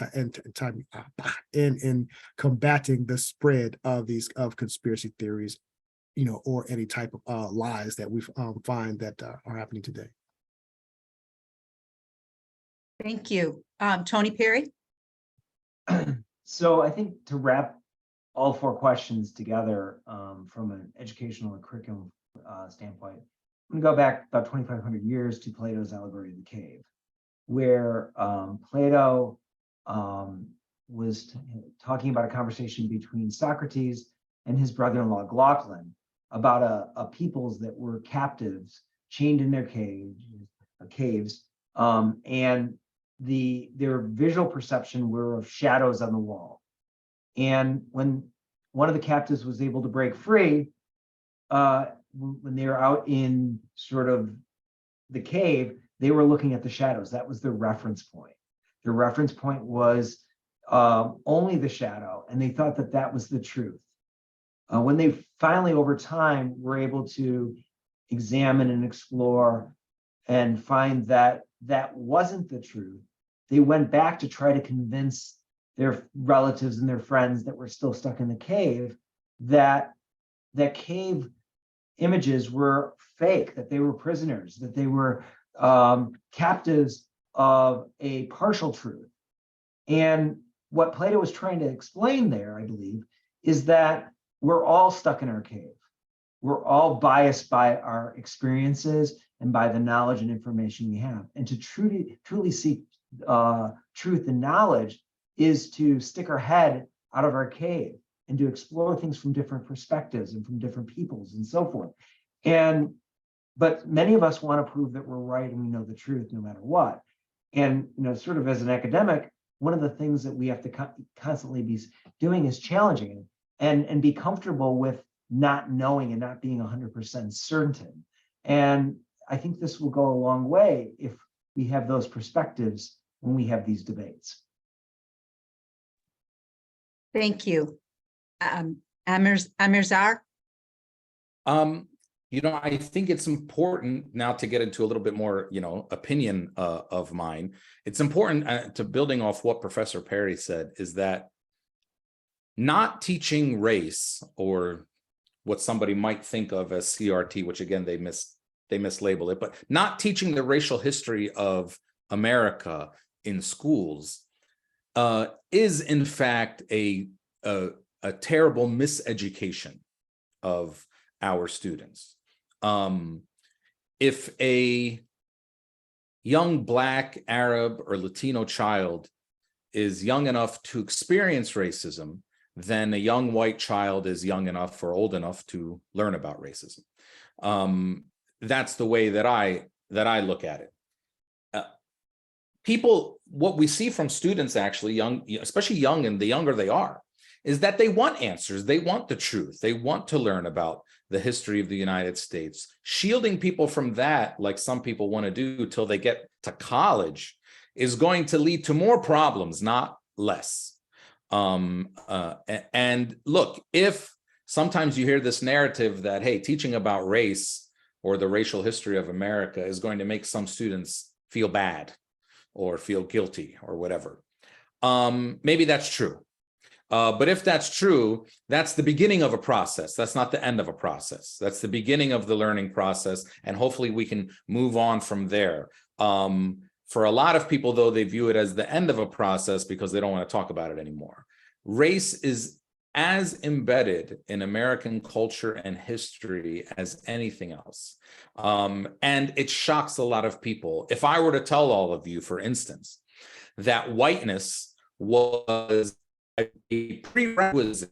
combating the spread of conspiracy theories, or any type of lies that we find that are happening today. Thank you. Tony Perry? So I think to wrap all 4 questions together from an educational and curriculum standpoint, I'm going to go back about 2,500 years to Plato's allegory of the cave, where Plato was talking about a conversation between Socrates and his brother-in-law Glaucon about a peoples that were captives, chained in their caves, and their visual perception were of shadows on the wall. And when one of the captives was able to break free, when they were out in sort of the cave, they were looking at the shadows. That was their reference point. Their reference point was only the shadow, and they thought that that was the truth. When they finally, over time, were able to examine and explore and find that that wasn't the truth, they went back to try to convince their relatives and their friends that were still stuck in the cave that cave images were fake, that they were prisoners, that they were captives of a partial truth. And what Plato was trying to explain there, I believe, is that we're all stuck in our cave. We're all biased by our experiences and by the knowledge and information we have. And to truly seek truth and knowledge is to stick our head out of our cave and to explore things from different perspectives and from different peoples and so forth. But many of us want to prove that we're right and we know the truth no matter what. And sort of as an academic, one of the things that we have to constantly be doing is challenging and be comfortable with not knowing and not being 100% certain. And I think this will go a long way if we have those perspectives when we have these debates. Thank you. Amer Zahr? I think it's important now to get into a little bit more, opinion of mine. It's important to building off what Professor Perry said, is that not teaching race, or what somebody might think of as CRT, which again, they mislabel it, but not teaching the racial history of America in schools is in fact a terrible miseducation of our students. If a young Black, Arab, or Latino child is young enough to experience racism, then a young white child is young enough or old enough to learn about racism. That's the way that I look at it. What we see from students, actually, young, especially young, and the younger they are, is that they want answers. They want the truth. They want to learn about the history of the United States. Shielding people from that, like some people want to do till they get to college, is going to lead to more problems, not less. And look, if sometimes you hear this narrative that, hey, teaching about race or the racial history of America is going to make some students feel bad or feel guilty or whatever, maybe that's true. But if that's true, that's the beginning of a process. That's not the end of a process. That's the beginning of the learning process. And hopefully we can move on from there. For a lot of people, though, they view it as the end of a process because they don't want to talk about it anymore. Race is as embedded in American culture and history as anything else. And it shocks a lot of people. If I were to tell all of you, for instance, that whiteness was a prerequisite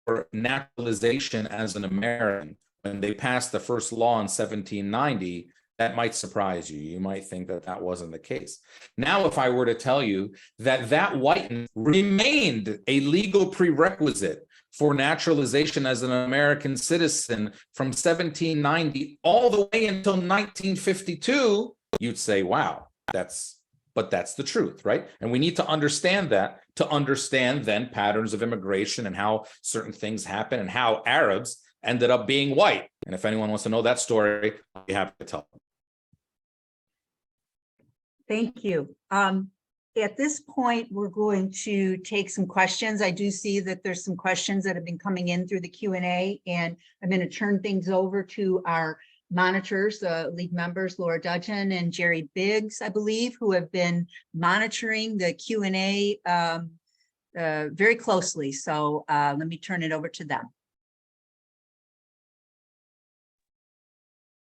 for naturalization as an American when they passed the first law in 1790, that might surprise you. You might think that that wasn't the case. Now, if I were to tell you that that whiteness remained a legal prerequisite for naturalization as an American citizen from 1790 all the way until 1952, you'd say, wow, but that's the truth, right? And we need to understand that to understand then patterns of immigration and how certain things happen and how Arabs ended up being white. And if anyone wants to know that story, I'll be happy to tell them. Thank you. At this point, we're going to take some questions. I do see that there's some questions that have been coming in through the Q&A, and I'm going to turn things over to our monitors, league members, Laura Dudgeon and Jerry Biggs, I believe, who have been monitoring the Q&A very closely. So let me turn it over to them.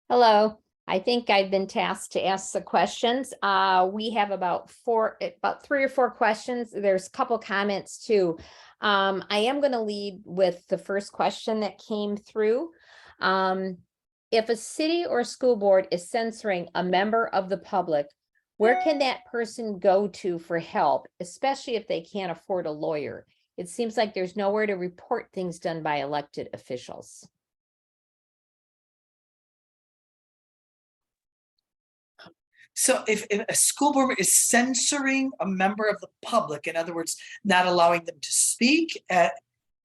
Hello. I think I've been tasked to ask the questions. We have about 3 or 4 questions. There's a couple comments too. I am going to lead with the first question that came through. If a city or school board is censoring a member of the public, where can that person go to for help, especially if they can't afford a lawyer? It seems like there's nowhere to report things done by elected officials. So if a school board is censoring a member of the public, in other words, not allowing them to speak at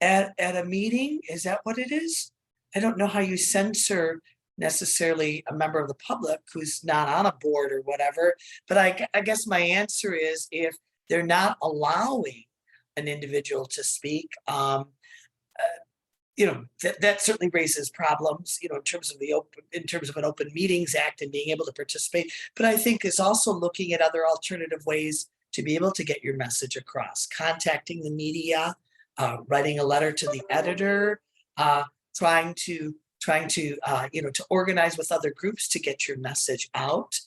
a meeting, is that what it is? I don't know how you censor necessarily a member of the public who's not on a board or whatever, but I guess my answer is if they're not allowing an individual to speak, you know, that certainly raises problems, you know, in terms of an Open Meetings Act and being able to participate. But I think is also looking at other alternative ways to be able to get your message across, contacting the media, writing a letter to the editor, trying to you know, to organize with other groups to get your message out.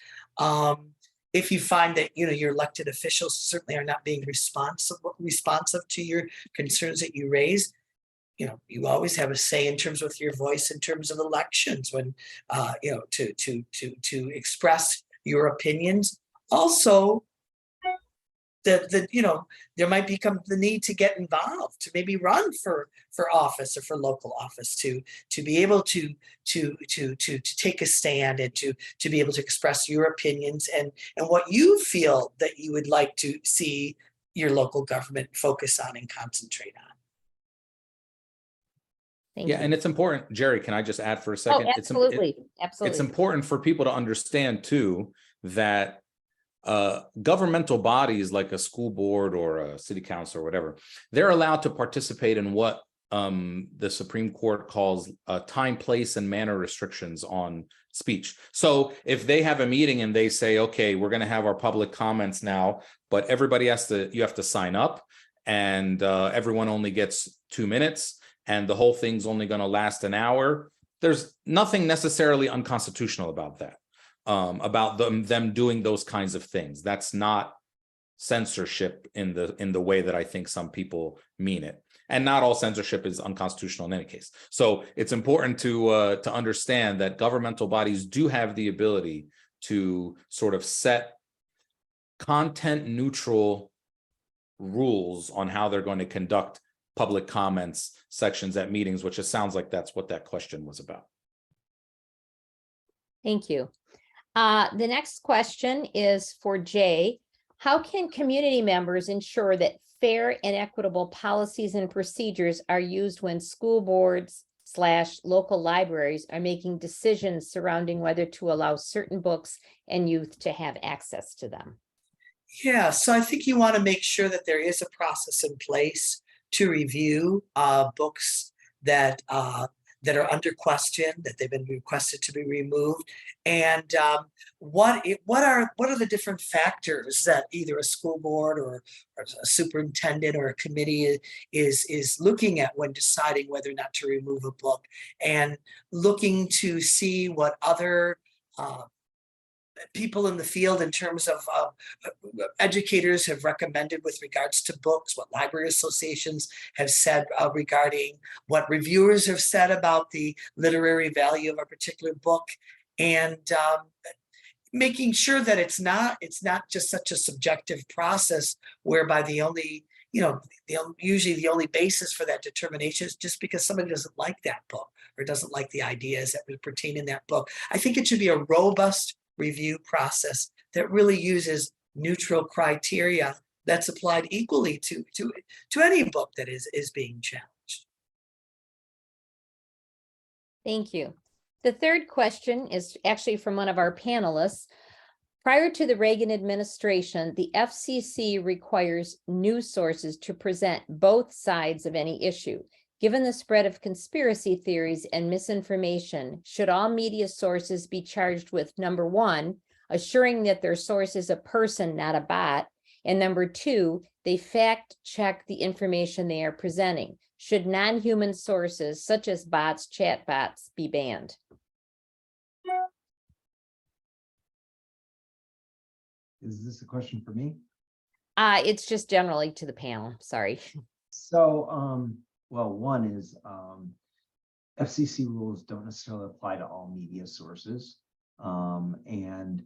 If you find that, you know, your elected officials certainly are not being responsive to your concerns that you raise, you know, you always have a say in terms of your voice in terms of elections when, you know, to express your opinions. Also, you know, there might become the need to get involved, to maybe run for office or for local office, to be able to take a stand and to be able to express your opinions and what you feel that you would like to see your local government focus on and concentrate on. Thank Yeah, you. and it's important, Jerry, can I just add for a second? Oh, absolutely. Absolutely. It's important for people to understand too that governmental bodies like a school board or a city council or whatever, they're allowed to participate in what the Supreme Court calls time, place, and manner restrictions on speech. So if they have a meeting and they say, okay, we're going to have our public comments now, but everybody you have to sign up, and everyone only gets 2 minutes, and the whole thing's only going to last an hour. There's nothing necessarily unconstitutional about that, about them doing those kinds of things. That's not censorship in the way that I think some people mean it. And not all censorship is unconstitutional in any case. So it's important to understand that governmental bodies do have the ability to sort of set content neutral rules on how they're going to conduct public comments sections at meetings, which it sounds like that's what that question was about. Thank you. The next question is for Jay. How can community members ensure that fair and equitable policies and procedures are used when school boards / local libraries are making decisions surrounding whether to allow certain books and youth to have access to them? Yeah, so I think you want to make sure that there is a process in place to review books that are under question, that they've been requested to be removed, and what are the different factors that either a school board or a superintendent or a committee is looking at when deciding whether or not to remove a book, and looking to see what other people in the field in terms of educators have recommended with regards to books, what library associations have said regarding what reviewers have said about the literary value of a particular book, and making sure that it's not just such a subjective process whereby the only, you know, usually the only basis for that determination is just because somebody doesn't like that book or doesn't like the ideas that would pertain in that book. I think it should be a robust review process that really uses neutral criteria that's applied equally to any book that is being challenged. Thank you. The third question is actually from one of our panelists. Prior to the Reagan administration, the FCC requires news sources to present both sides of any issue. Given the spread of conspiracy theories and misinformation, should all media sources be charged with, number one, assuring that their source is a person, not a bot, and number two, they fact check the information they are presenting? Should non-human sources such as bots, chatbots, be banned? Is this a question for me? It's just generally to the panel, sorry. So, well, one is FCC rules don't necessarily apply to all media sources. And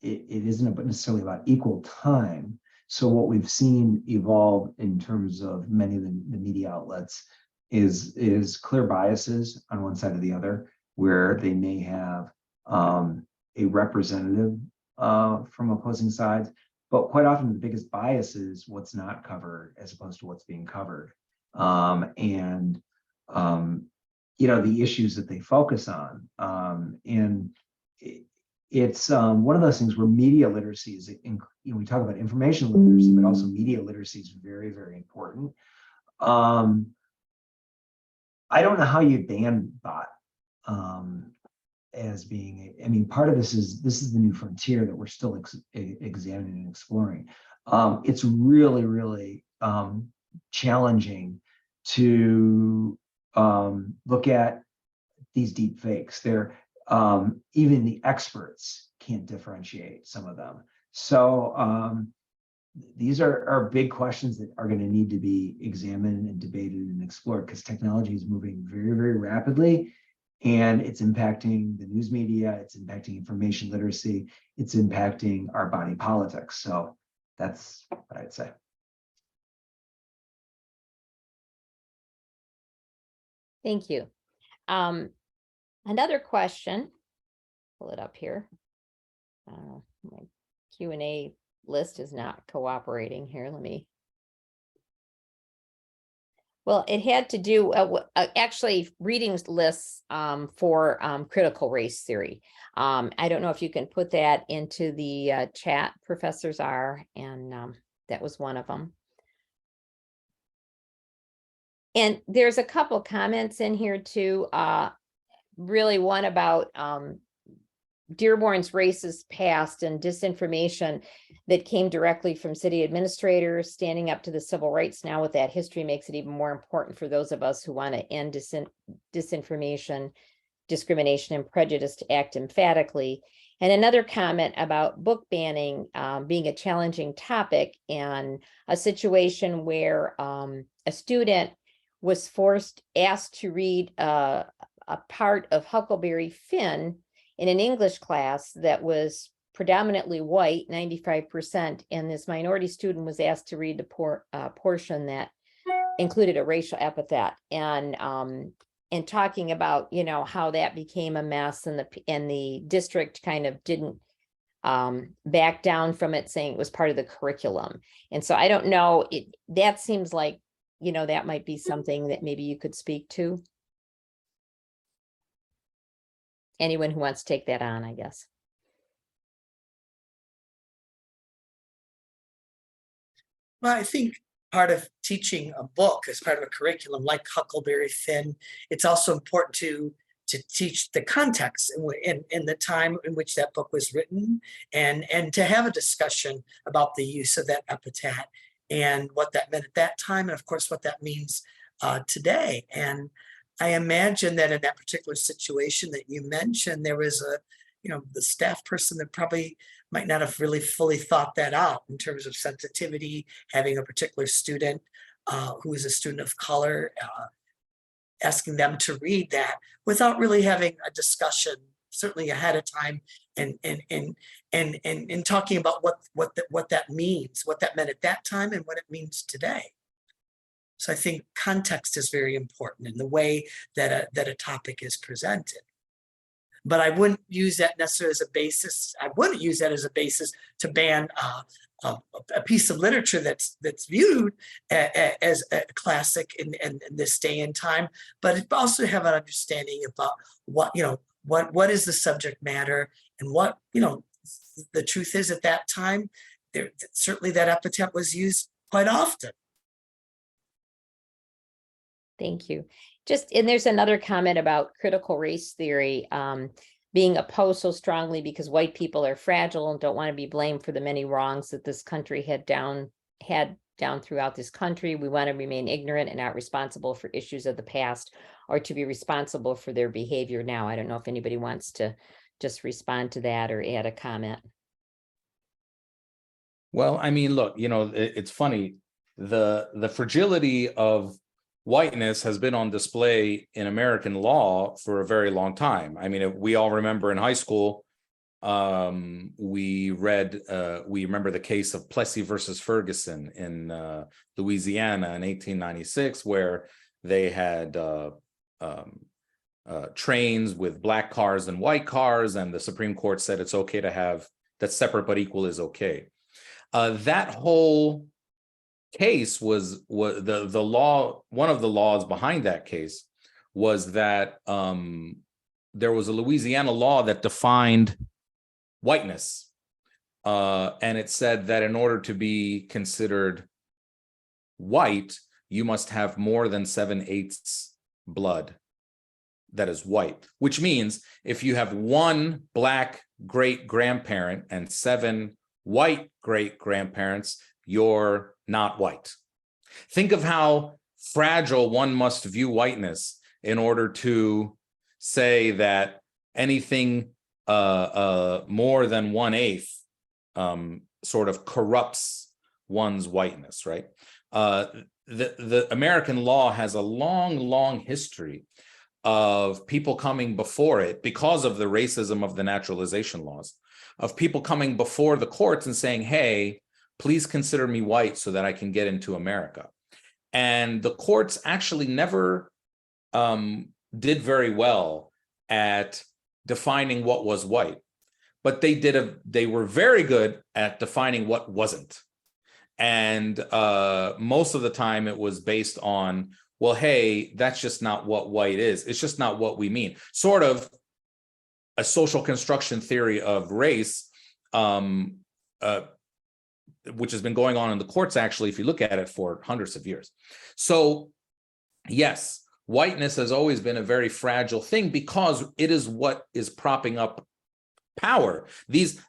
it isn't necessarily about equal time. So what we've seen evolve in terms of many of the media outlets is clear biases on one side or the other, where they may have a representative from opposing sides, but quite often the biggest bias is what's not covered as opposed to what's being covered. You know, the issues that they focus on. It's one of those things where media literacy is, you know, we talk about information literacy, but also media literacy is very, very important. I don't know how you ban bot as being, I mean, part of this is the new frontier that we're still examining and exploring. It's really, really challenging to look at these deep fakes. They're even the experts can't differentiate some of them. So these are big questions that are going to need to be examined and debated and explored, because technology is moving very, very rapidly, and it's impacting the news media, it's impacting information literacy, it's impacting our body politics. So that's what I'd say. Thank you. Another question, pull it up here. My Q&A list is not cooperating here. Let me. Well, it had to do actually reading lists for critical race theory. I don't know if you can put that into the chat, Professor Zahr, and that was one of them. And there's a couple comments in here too. Really one about Dearborn's racist past and disinformation that came directly from city administrators standing up to the civil rights. Now with that history makes it even more important for those of us who want to end disinformation, discrimination, and prejudice to act emphatically. And another comment about book banning being a challenging topic, and a situation where a student was asked to read a part of Huckleberry Finn in an English class that was predominantly white, 95%, and this minority student was asked to read the portion that included a racial epithet, and talking about, you know, how that became a mess, and the district kind of didn't back down from it, saying it was part of the curriculum. And so I don't know, that seems like, you know, that might be something that maybe you could speak to. Anyone who wants to take that on, I guess. Well, I think part of teaching a book as part of a curriculum like Huckleberry Finn, it's also important to teach the context in the time in which that book was written, and to have a discussion about the use of that epithet and what that meant at that time, and of course what that means today. And I imagine that in that particular situation that you mentioned, there was the staff person that probably might not have really fully thought that out in terms of sensitivity, having a particular student who is a student of color, asking them to read that without really having a discussion, certainly ahead of time, and talking about what that means, what that meant at that time, and what it means today. So I think context is very important in the way that a topic is presented. but I wouldn't use that necessarily as a basis. I wouldn't use that as a basis to ban a piece of literature that's viewed as a classic in this day and time, but it also have an understanding about what is the subject matter and what the truth is at that time. Certainly that epithet was used quite often. Thank you. And there's another comment about critical race theory being opposed so strongly because white people are fragile and don't want to be blamed for the many wrongs that this country had down throughout this country. We want to remain ignorant and not responsible for issues of the past, or to be responsible for their behavior now. I don't know if anybody wants to just respond to that or add a comment. Well, I mean, look, it's funny. The fragility of whiteness has been on display in American law for a very long time. I mean, if we all remember in high school, we remember the case of Plessy versus Ferguson in Louisiana in 1896, where they had trains with black cars and white cars, and the Supreme Court said it's okay to have that separate but equal is okay. That whole case was the law. One of the laws behind that case was that there was a Louisiana law that defined whiteness, and it said that in order to be considered white, you must have more than 7/8 blood that is white, which means if you have one black great-grandparent and 7 white great-grandparents, you're not white. Think of how fragile one must view whiteness in order to say that anything more than 1/8 sort of corrupts one's whiteness, right? The American law has a long history of people coming before it, because of the racism of the naturalization laws, of people coming before the courts and saying, hey, please consider me white so that I can get into America. And the courts actually never did very well at defining what was white, but they were very good at defining what wasn't. And most of the time it was based on, well, hey, that's just not what white is. It's just not what we mean. Sort of a social construction theory of race, which has been going on in the courts, actually, if you look at it, for hundreds of years. So yes, whiteness has always been a very fragile thing because it is what is propping up power.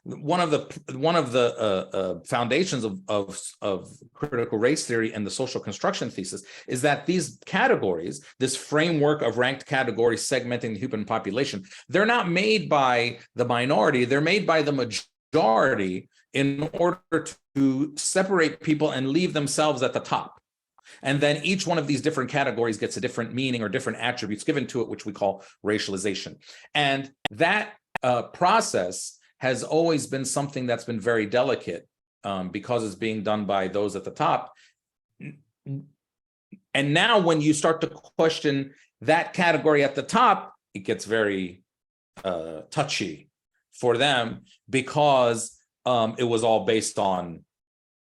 One of the foundations of critical race theory and the social construction thesis is that these categories, this framework of ranked categories segmenting the human population, they're not made by the minority, they're made by the majority in order to separate people and leave themselves at the top. And then each one of these different categories gets a different meaning or different attributes given to it, which we call racialization. And that process has always been something that's been very delicate because it's being done by those at the top. And now when you start to question that category at the top, it gets very touchy for them because it was all based on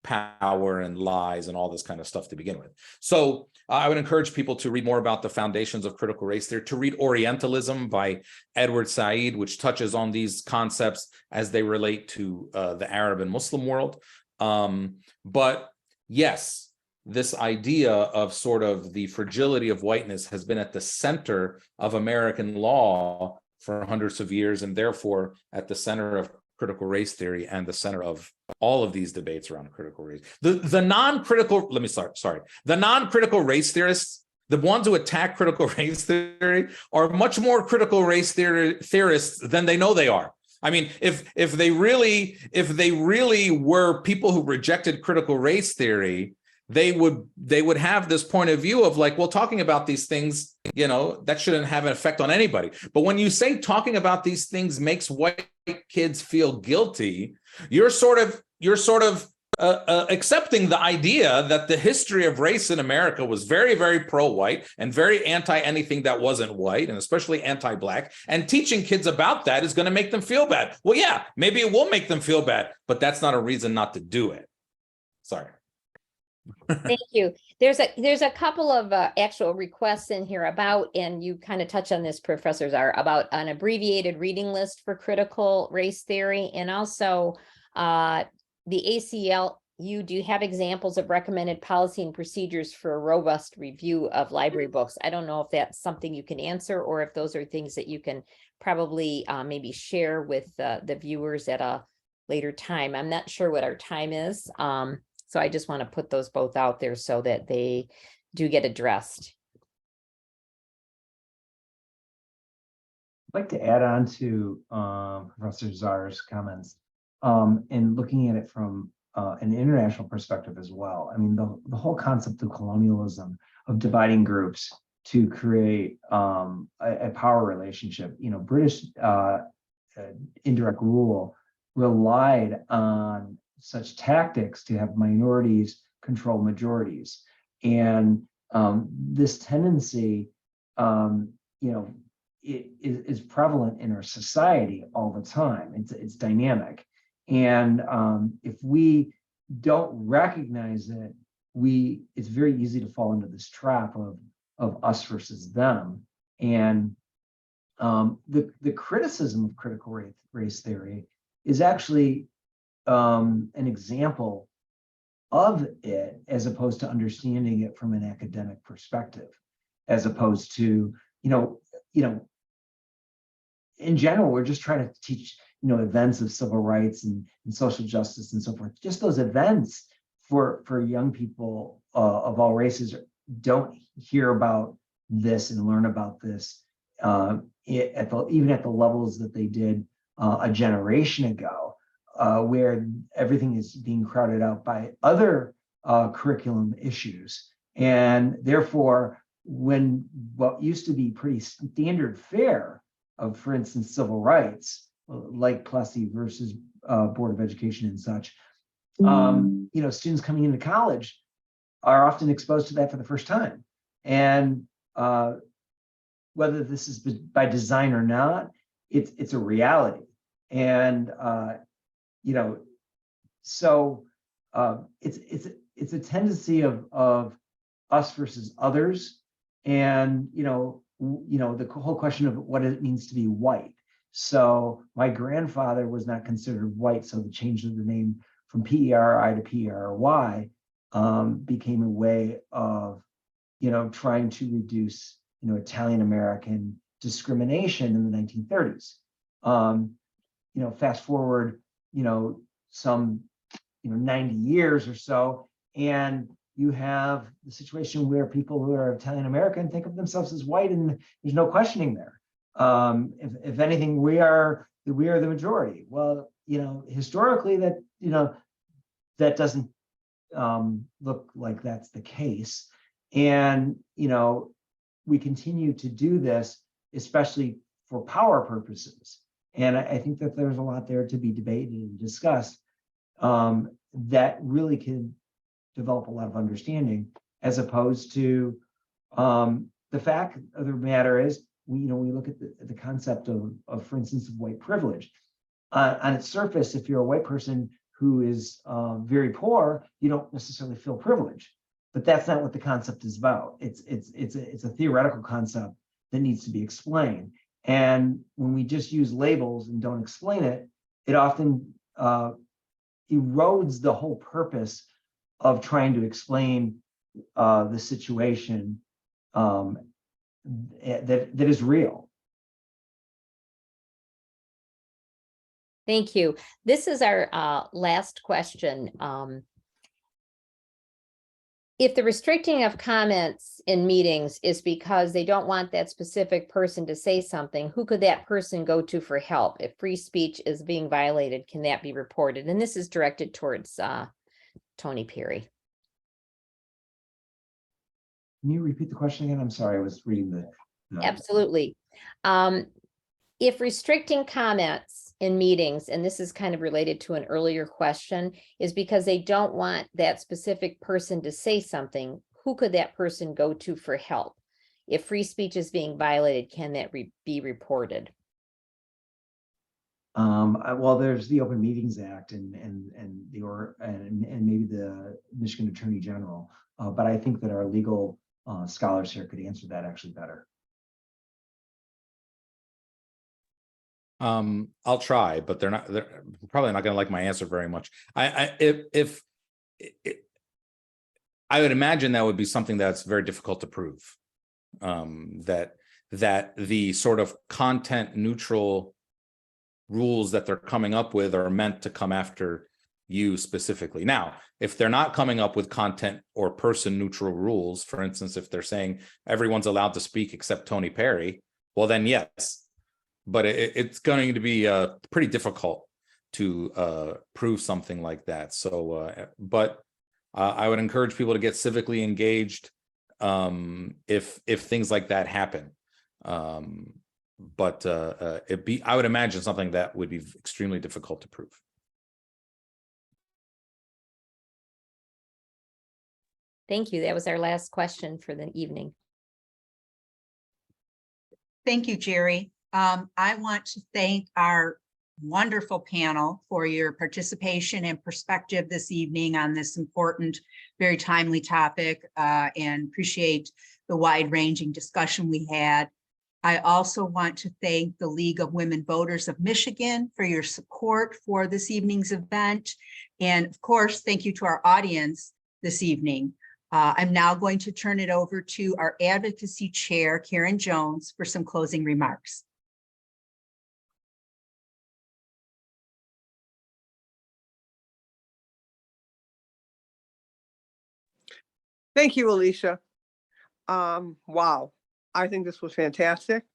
power and lies and all this kind of stuff to begin with. So I would encourage people to read more about the foundations of critical race theory, to read Orientalism by Edward Said, which touches on these concepts as they relate to the Arab and Muslim world. But yes, this idea of sort of the fragility of whiteness has been at the center of American law for hundreds of years, and therefore at the center of critical race theory and the center of all of these debates around critical race. The non-critical race theorists, the ones who attack critical race theory, are much more critical race theorists than they know they are. I mean, if they really were people who rejected critical race theory, they would have this point of view of like, well, talking about these things, that shouldn't have an effect on anybody. But when you say talking about these things makes white kids feel guilty, you're sort of accepting the idea that the history of race in America was very, very pro-white and very anti-anything that wasn't white, and especially anti-black, and teaching kids about that is going to make them feel bad. Well, yeah, maybe it will make them feel bad, but that's not a reason not to do it. Sorry. Thank you. There's a couple of actual requests in here about, and you kind of touch on this, Professor Zahr, about an abbreviated reading list for critical race theory, and also the ACLU. Do you have examples of recommended policy and procedures for a robust review of library books? I don't know if that's something you can answer, or if those are things that you can probably maybe share with the viewers at a later time. I'm not sure what our time is. So I just want to put those both out there so that they do get addressed. I'd like to add on to Professor Zahr's comments and looking at it from an international perspective as well. I mean, the whole concept of colonialism, of dividing groups to create a power relationship. You know, British indirect rule relied on such tactics to have minorities control majorities. And this tendency, you know, it is prevalent in our society all the time. It's dynamic. And if we don't recognize it, it's very easy to fall into this trap of us versus them. And the criticism of critical race theory is actually an example of it, as opposed to understanding it from an academic perspective, as opposed to, you know, in general, we're just trying to teach, you know, events of civil rights and social justice and so forth. Just those events for young people of all races don't hear about this and learn about this even at the levels that they did a generation ago, where everything is being crowded out by other curriculum issues. And therefore, when what used to be pretty standard fare of, for instance, civil rights, like Plessy versus Board of Education and such, you know, students coming into college are often exposed to that for the first time. And whether this is by design or not, it's a reality. And you know, so it's a tendency of us versus others, and you know the whole question of what it means to be white. So my grandfather was not considered white, so the change of the name from PERI to PERY became a way of, you know, trying to reduce, you know, Italian American discrimination in the 1930s. You know, fast forward, you know, some, you know, 90 years or so, and you have the situation where people who are Italian American think of themselves as white, and there's no questioning there. If anything, we are the majority. Well, you know, historically, that, you know, that doesn't look like that's the case. And, you know, we continue to do this, especially for power purposes. And I think that there's a lot there to be debated and discussed that really can develop a lot of understanding, as opposed to the fact of the matter is, we look at the concept of, for instance, of white privilege. On its surface, if you're a white person who is very poor, you don't necessarily feel privileged. But that's not what the concept is about. It's a theoretical concept that needs to be explained. And when we just use labels and don't explain it, it often erodes the whole purpose of trying to explain the situation that is real. Thank you. This is our last question. If the restricting of comments in meetings is because they don't want that specific person to say something, who could that person go to for help? If free speech is being violated, can that be reported? And this is directed towards Tony Perry. Can you repeat the question again? I'm sorry, I was reading the. Absolutely. If restricting comments in meetings, and this is kind of related to an earlier question, is because they don't want that specific person to say something. Who could that person go to for help? If free speech is being violated, can that be reported? Well, there's the Open Meetings Act and maybe the Michigan Attorney General, but I think that our legal scholars here could answer that actually better. I'll try, but they're probably not going to like my answer very much. I would imagine that would be something that's very difficult to prove. That the sort of content neutral rules that they're coming up with are meant to come after you specifically. Now, if they're not coming up with content or person neutral rules, for instance, if they're saying everyone's allowed to speak except Tony Perry, well then yes. But it's going to be pretty difficult to prove something like that. So, but I would encourage people to get civically engaged if things like that happen. But I would imagine something that would be extremely difficult to prove. Thank you. That was our last question for the evening. Thank you, Jerry. I want to thank our wonderful panel for your participation and perspective this evening on this important, very timely topic, and appreciate the wide-ranging discussion we had. I also want to thank the League of Women Voters of Michigan for your support for this evening's event. And of course, thank you to our audience this evening. I'm now going to turn it over to our Advocacy Chair, Karen Jones, for some closing remarks. Thank you, Alicia. Wow, I think this was fantastic.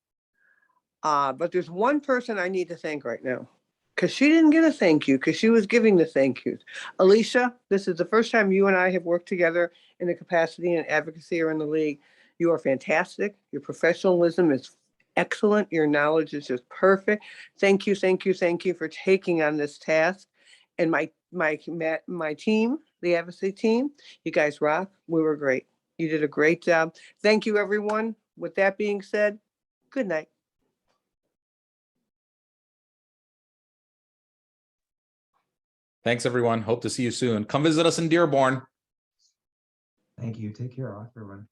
But there's one person I need to thank right now, because she didn't get a thank you, because she was giving the thank yous. Alicia, this is the first time you and I have worked together in the capacity and advocacy or in the league. You are fantastic. Your professionalism is excellent. Your knowledge is just perfect. Thank you, thank you, thank you for taking on this task. And my team, the advocacy team, you guys rock. We were great. You did a great job. Thank you, everyone. With that being said, good night. Thanks, everyone. Hope to see you soon. Come visit us in Dearborn. Thank you. Take care, everyone.